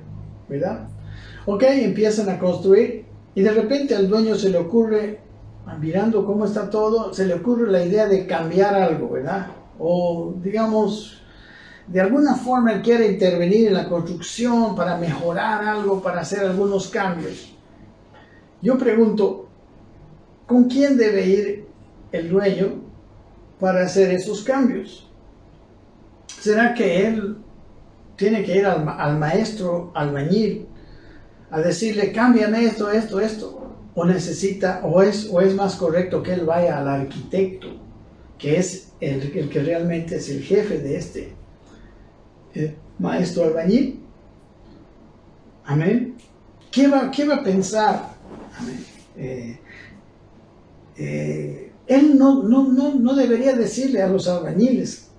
¿verdad? Ok, empiezan a construir y de repente al dueño se le ocurre, mirando cómo está todo, se le ocurre la idea de cambiar algo, ¿verdad? O digamos, de alguna forma él quiere intervenir en la construcción para mejorar algo, para hacer algunos cambios. Yo pregunto, ¿con quién debe ir el dueño para hacer esos cambios? ¿Será que él tiene que ir al maestro albañil a decirle, cámbiame esto? ¿O necesita, o es más correcto que él vaya al arquitecto, que es el que realmente es el jefe de este maestro albañil? Amén. ¿Qué va a pensar? Amén. Él no debería decirle a los albañiles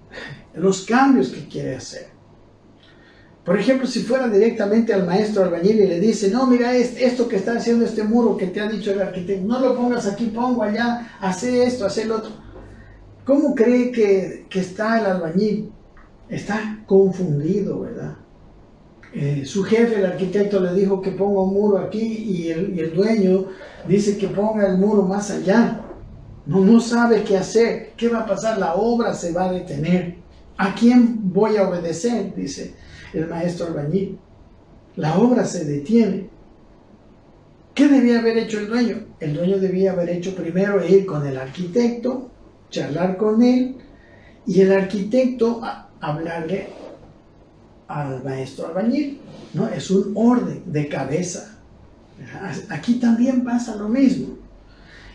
los cambios que quiere hacer. Por ejemplo, si fuera directamente al maestro albañil y le dice, no, mira, esto que está haciendo este muro que te ha dicho el arquitecto, no lo pongas aquí, pongo allá, hace esto, hace el otro. ¿Cómo cree que está el albañil? Está confundido, ¿verdad? Su jefe, el arquitecto, le dijo que ponga un muro aquí y el dueño dice que ponga el muro más allá. No sabe qué hacer. ¿Qué va a pasar? La obra se va a detener. ¿A quién voy a obedecer?, dice el maestro albañil. La obra se detiene. ¿Qué debía haber hecho el dueño? El dueño debía haber hecho primero ir con el arquitecto, charlar con él, y el arquitecto hablarle al maestro albañil, ¿no? Es un orden de cabeza. Aquí también pasa lo mismo.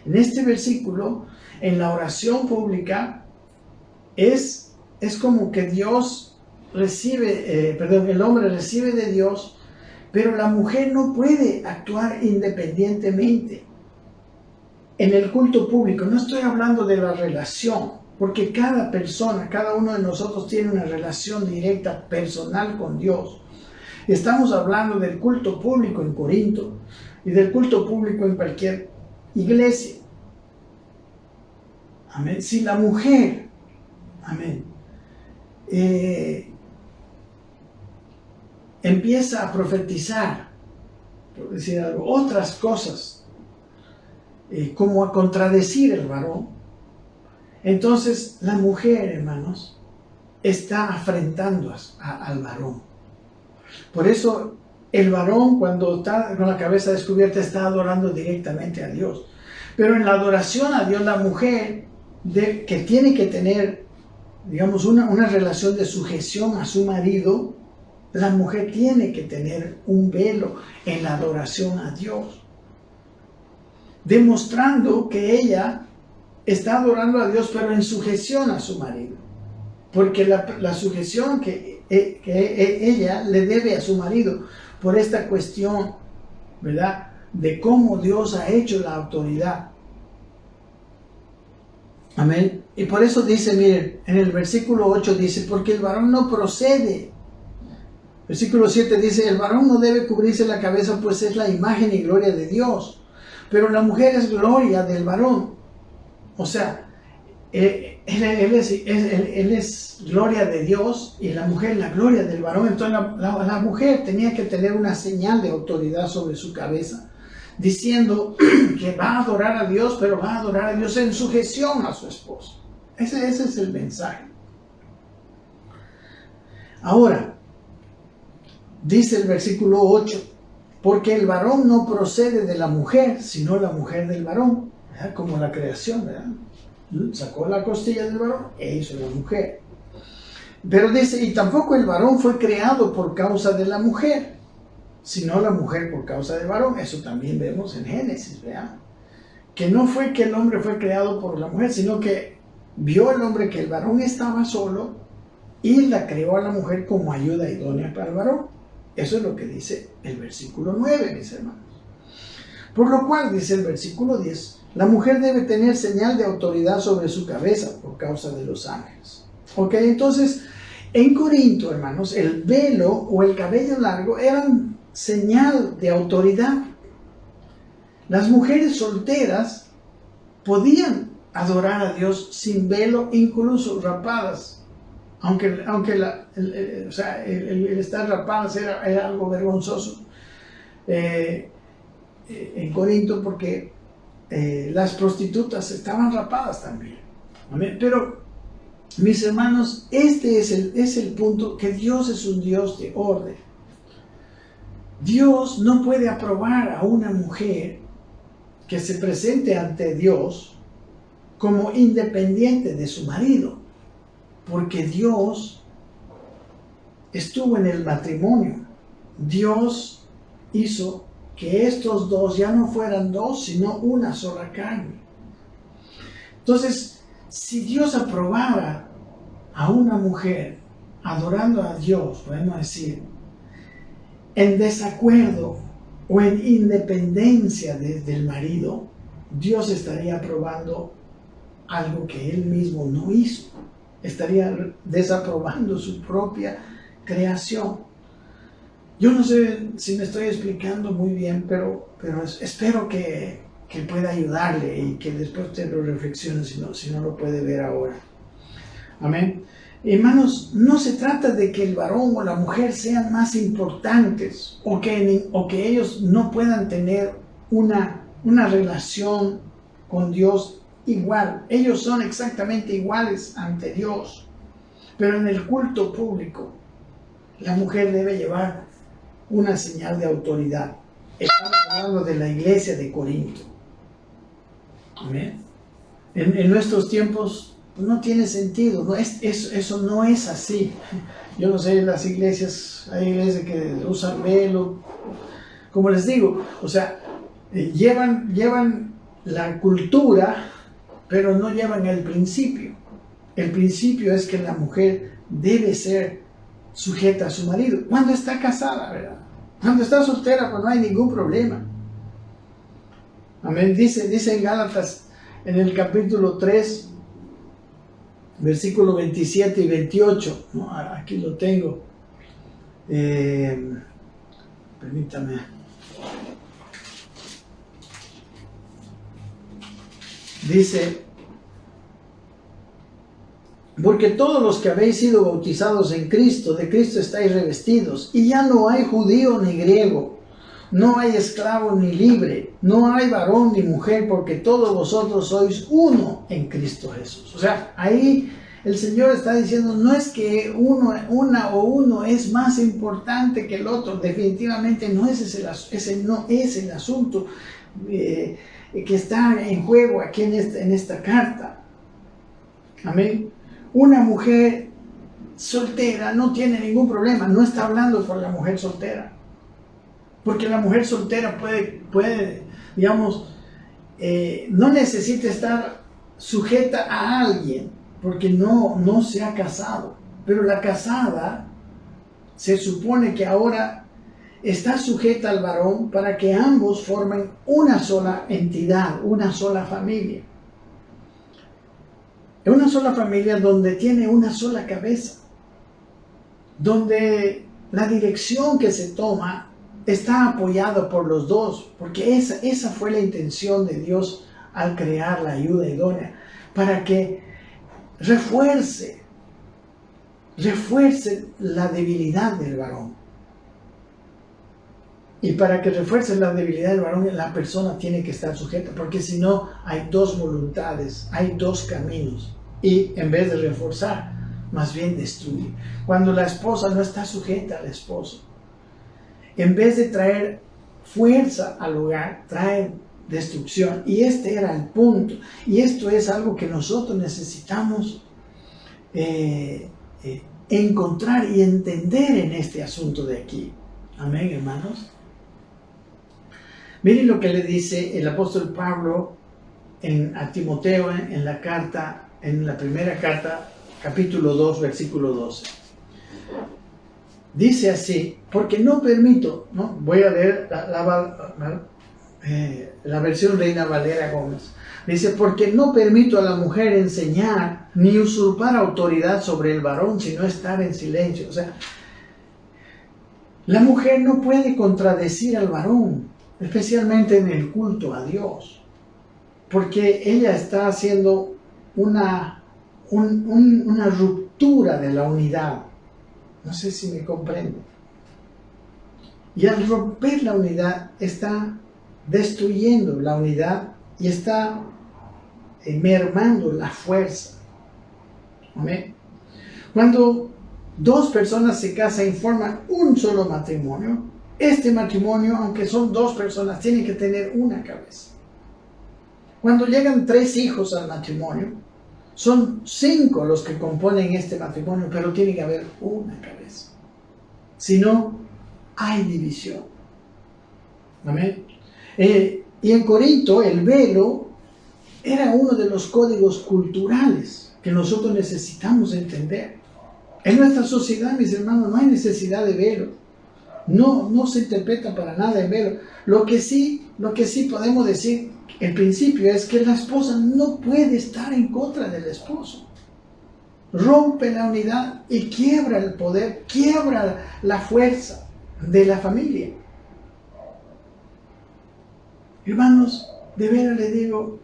En este versículo, en la oración pública, es como que el hombre recibe de Dios, pero la mujer no puede actuar independientemente. En el culto público, no estoy hablando de la relación, porque cada persona, cada uno de nosotros tiene una relación directa, personal con Dios. Estamos hablando del culto público en Corinto y del culto público en cualquier iglesia. Amén. Si la mujer, amén, empieza a profetizar, por decir algo, otras cosas, como a contradecir el varón, entonces la mujer, hermanos, está afrentando al varón. Por eso el varón, cuando está con la cabeza descubierta, está adorando directamente a Dios. Pero en la adoración a Dios, la mujer que tiene que tener, digamos, una relación de sujeción a su marido, la mujer tiene que tener un velo en la adoración a Dios, demostrando que ella está adorando a Dios, pero en sujeción a su marido. Porque la sujeción que ella le debe a su marido, por esta cuestión, ¿verdad?, de cómo Dios ha hecho la autoridad. Amén. Y por eso dice, miren, en el versículo 8 dice, porque el varón no procede. Versículo 7 dice, el varón no debe cubrirse la cabeza, pues es la imagen y gloria de Dios. Pero la mujer es gloria del varón. O sea, él es gloria de Dios y la mujer la gloria del varón. Entonces la mujer tenía que tener una señal de autoridad sobre su cabeza, diciendo que va a adorar a Dios, pero va a adorar a Dios en sujeción a su esposo. Ese es el mensaje. Ahora, dice el versículo 8, porque el varón no procede de la mujer, sino la mujer del varón, ¿verdad? Como la creación, ¿verdad? Sacó la costilla del varón e hizo la mujer. Pero dice, y tampoco el varón fue creado por causa de la mujer, sino la mujer por causa del varón. Eso también vemos en Génesis, ¿verdad? Que no fue que el hombre fue creado por la mujer, sino que vio el hombre que el varón estaba solo y la creó a la mujer como ayuda idónea para el varón. Eso es lo que dice el versículo 9, mis hermanos. Por lo cual, dice el versículo 10, La mujer debe tener señal de autoridad sobre su cabeza por causa de los ángeles. Ok, entonces, en Corinto, hermanos, el velo o el cabello largo eran señal de autoridad. Las mujeres solteras podían adorar a Dios sin velo, incluso rapadas. Aunque el estar rapadas era algo vergonzoso en Corinto, porque las prostitutas estaban rapadas también. Amén. Pero, mis hermanos, este es el punto, que Dios es un Dios de orden. Dios no puede aprobar a una mujer que se presente ante Dios como independiente de su marido, porque Dios estuvo en el matrimonio. Dios hizo que estos dos ya no fueran dos, sino una sola carne. Entonces, si Dios aprobara a una mujer adorando a Dios, podemos decir, en desacuerdo o en independencia del marido, Dios estaría aprobando algo que Él mismo no hizo. Estaría desaprobando su propia creación. Yo no sé si me estoy explicando muy bien, pero espero que pueda ayudarle y que después usted lo reflexione si no lo puede ver ahora. Amén. Hermanos, no se trata de que el varón o la mujer sean más importantes o que ellos no puedan tener una relación con Dios igual. Ellos son exactamente iguales ante Dios. Pero en el culto público, la mujer debe llevar una señal de autoridad. Estamos hablando de la iglesia de Corinto. Amén. En nuestros tiempos no tiene sentido, eso no es así. Yo no sé, las iglesias, hay iglesias que usan velo, como les digo, o sea, llevan la cultura, pero no llevan el principio. El principio es que la mujer debe ser sujeta a su marido cuando está casada, ¿verdad? Cuando está soltera, pues no hay ningún problema. Amén. Dice en Gálatas, en el capítulo 3, versículo 27 y 28, ¿no? Aquí lo tengo. Permítame. Dice: porque todos los que habéis sido bautizados en Cristo, de Cristo estáis revestidos, y ya no hay judío ni griego, no hay esclavo ni libre, no hay varón ni mujer, porque todos vosotros sois uno en Cristo Jesús. O sea, ahí el Señor está diciendo, no es que uno es más importante que el otro, definitivamente ese no es el asunto que está en juego aquí en esta carta. Amén. Una mujer soltera no tiene ningún problema, no está hablando por la mujer soltera. Porque la mujer soltera puede digamos, no necesita estar sujeta a alguien, porque no se ha casado. Pero la casada se supone que ahora está sujeta al varón para que ambos formen una sola entidad, una sola familia. Una sola familia donde tiene una sola cabeza, donde la dirección que se toma está apoyada por los dos, porque esa fue la intención de Dios al crear la ayuda idónea, para que refuerce la debilidad del varón. Y para que refuerce la debilidad del varón, la persona tiene que estar sujeta, porque si no hay dos voluntades, hay dos caminos, y en vez de reforzar, más bien destruye. Cuando la esposa no está sujeta al esposo, en vez de traer fuerza al hogar, trae destrucción. Y este era el punto. Y esto es algo que nosotros necesitamos encontrar y entender en este asunto de aquí. Amén, hermanos. Miren lo que le dice el apóstol Pablo a Timoteo en la primera carta, capítulo 2, versículo 12. Dice así: porque no permito, ¿no? Voy a leer la versión Reina Valera Gómez. Dice, porque no permito a la mujer enseñar ni usurpar autoridad sobre el varón, sino estar en silencio. O sea, la mujer no puede contradecir al varón, especialmente en el culto a Dios, porque ella está haciendo una ruptura de la unidad. No sé si me comprende. Y al romper la unidad, está destruyendo la unidad y está mermando la fuerza. ¿Amén? Cuando dos personas se casan y forman un solo matrimonio, este matrimonio, aunque son dos personas, tiene que tener una cabeza. Cuando llegan 3 hijos al matrimonio, son 5 los que componen este matrimonio, pero tiene que haber una cabeza. Si no, hay división. Amén. Y en Corinto, el velo era uno de los códigos culturales que nosotros necesitamos entender. En nuestra sociedad, mis hermanos, no hay necesidad de velo. No se interpreta para nada el velo. Lo que sí podemos decir, el principio es que la esposa no puede estar en contra del esposo. Rompe la unidad y quiebra el poder, quiebra la fuerza de la familia. Hermanos, de veras les digo,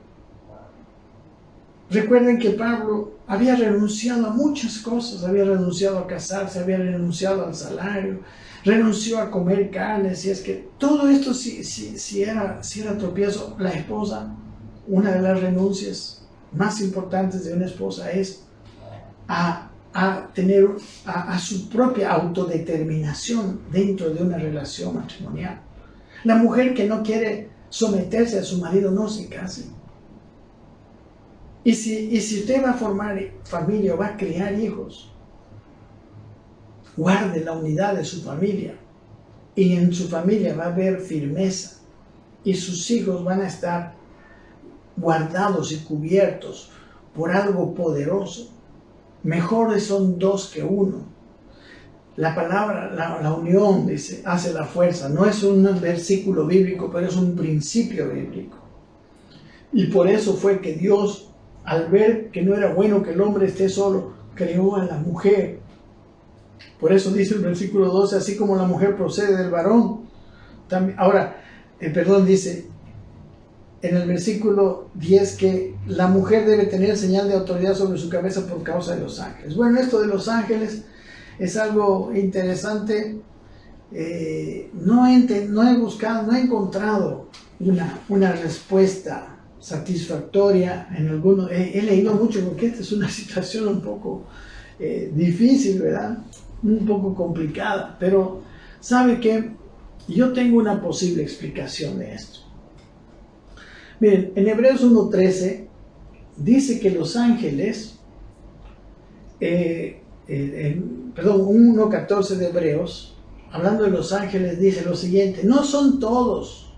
recuerden que Pablo había renunciado a muchas cosas, había renunciado a casarse, había renunciado al salario, renunció a comer carne. Si es que todo esto si era tropiezo, la esposa, una de las renuncias más importantes de una esposa es a tener a su propia autodeterminación dentro de una relación matrimonial. La mujer que no quiere someterse a su marido no se case. Y si usted va a formar familia o va a criar hijos, guarde la unidad de su familia, y en su familia va a haber firmeza y sus hijos van a estar guardados y cubiertos por algo poderoso. Mejores son 2 que 1. La palabra, la unión, dice, hace la fuerza. No es un versículo bíblico, pero es un principio bíblico. Y por eso fue que Dios, al ver que no era bueno que el hombre esté solo, creó a la mujer. Por eso dice el versículo 12, así como la mujer procede del varón. También, dice en el versículo 10 que la mujer debe tener señal de autoridad sobre su cabeza por causa de los ángeles. Bueno, esto de los ángeles es algo interesante. No he buscado, no he encontrado una respuesta satisfactoria en alguno. He leído mucho porque esta es una situación un poco difícil, ¿verdad? Un poco complicada, pero ¿sabe qué? Yo tengo una posible explicación de esto. Miren, en Hebreos 1:13 dice que los ángeles, 1:14 de Hebreos, hablando de los ángeles, dice lo siguiente: no son todos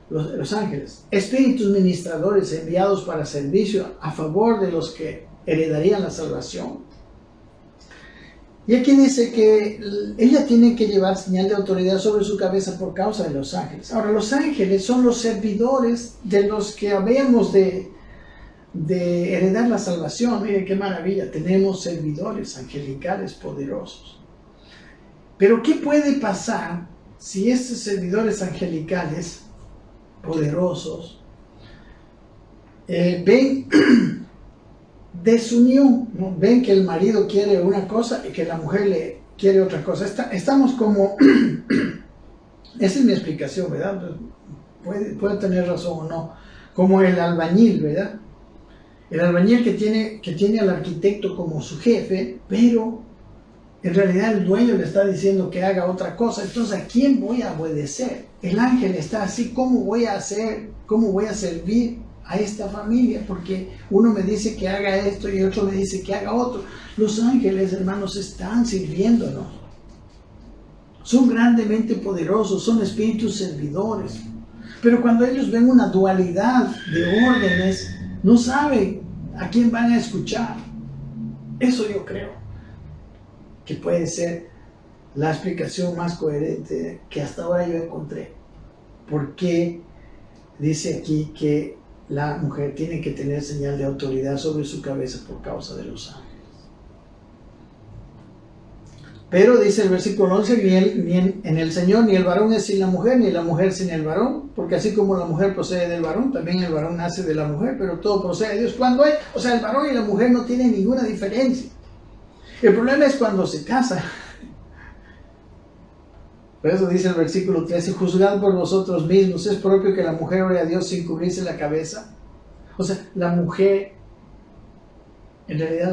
los ángeles espíritus ministradores enviados para servicio a favor de los que heredarían la salvación. Y aquí dice que ella tiene que llevar señal de autoridad sobre su cabeza por causa de los ángeles. Ahora, los ángeles son los servidores de los que habemos de heredar la salvación. Mire qué maravilla, tenemos servidores angelicales poderosos. Pero ¿qué puede pasar si estos servidores angelicales poderosos ven desunión, ¿no? Ven que el marido quiere una cosa y que la mujer le quiere otra cosa? Estamos como esa es mi explicación, ¿verdad? Puede tener razón o no. Como el albañil, ¿verdad? El albañil que tiene al arquitecto como su jefe, pero en realidad el dueño le está diciendo que haga otra cosa. Entonces, ¿a quién voy a obedecer? El ángel está así: ¿cómo voy a hacer? ¿Cómo voy a servir a esta familia? Porque uno me dice que haga esto y otro me dice que haga otro. Los ángeles, hermanos, están sirviéndonos. Son grandemente poderosos, son espíritus servidores. Pero cuando ellos ven una dualidad de órdenes, no saben a quién van a escuchar. Eso yo creo que puede ser la explicación más coherente que hasta ahora yo encontré. por qué dice aquí que la mujer tiene que tener señal de autoridad sobre su cabeza por causa de los ángeles. Pero dice el versículo 11, ni en el Señor ni el varón es sin la mujer, ni la mujer sin el varón, porque así como la mujer procede del varón, también el varón nace de la mujer, pero todo procede de Dios. Cuando hay, o sea, el varón y la mujer no tienen ninguna diferencia. El problema es cuando se casan. Por eso dice el versículo 13, juzgad por vosotros mismos, ¿es propio que la mujer ore a Dios sin cubrirse la cabeza? O sea, la mujer, en realidad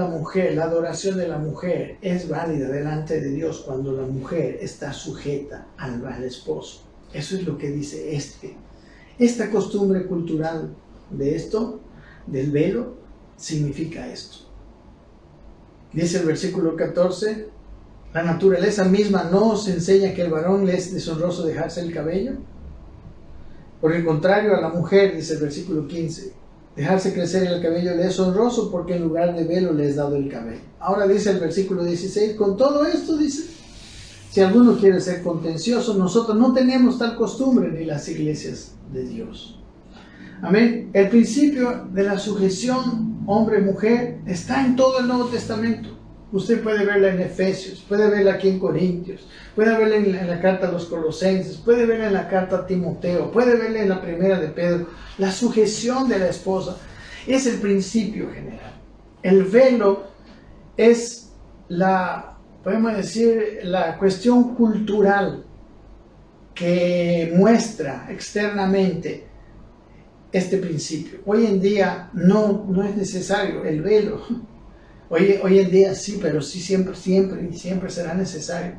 la adoración de la mujer es válida delante de Dios cuando la mujer está sujeta al esposo. Eso es lo que dice esta costumbre cultural de esto, del velo, significa esto. Dice el versículo 14, la naturaleza misma no os enseña que el varón le es deshonroso dejarse el cabello. Por el contrario, a la mujer, dice el versículo 15, dejarse crecer el cabello le es honroso porque en lugar de velo le es dado el cabello. Ahora dice el versículo 16, con todo esto dice, si alguno quiere ser contencioso, nosotros no tenemos tal costumbre ni las iglesias de Dios. Amén. El principio de la sujeción hombre-mujer está en todo el Nuevo Testamento. Usted puede verla en Efesios, puede verla aquí en Corintios, puede verla en la carta a los Colosenses, puede verla en la carta a Timoteo, puede verla en la primera de Pedro. La sujeción de la esposa es el principio general. El velo es podemos decir, la cuestión cultural que muestra externamente este principio. Hoy en día no es necesario el velo. Hoy en día sí, pero sí siempre será necesario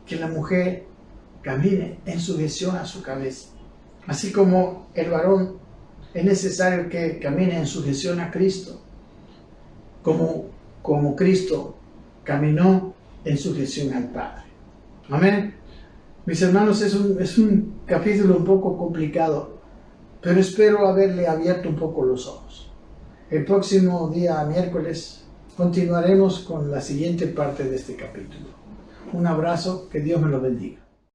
que la mujer camine en sujeción a su cabeza. Así como el varón es necesario que camine en sujeción a Cristo, como Cristo caminó en sujeción al Padre. Amén. Mis hermanos, es un capítulo un poco complicado, pero espero haberle abierto un poco los ojos. El próximo día, miércoles, continuaremos con la siguiente parte de este capítulo. Un abrazo, que Dios me lo bendiga.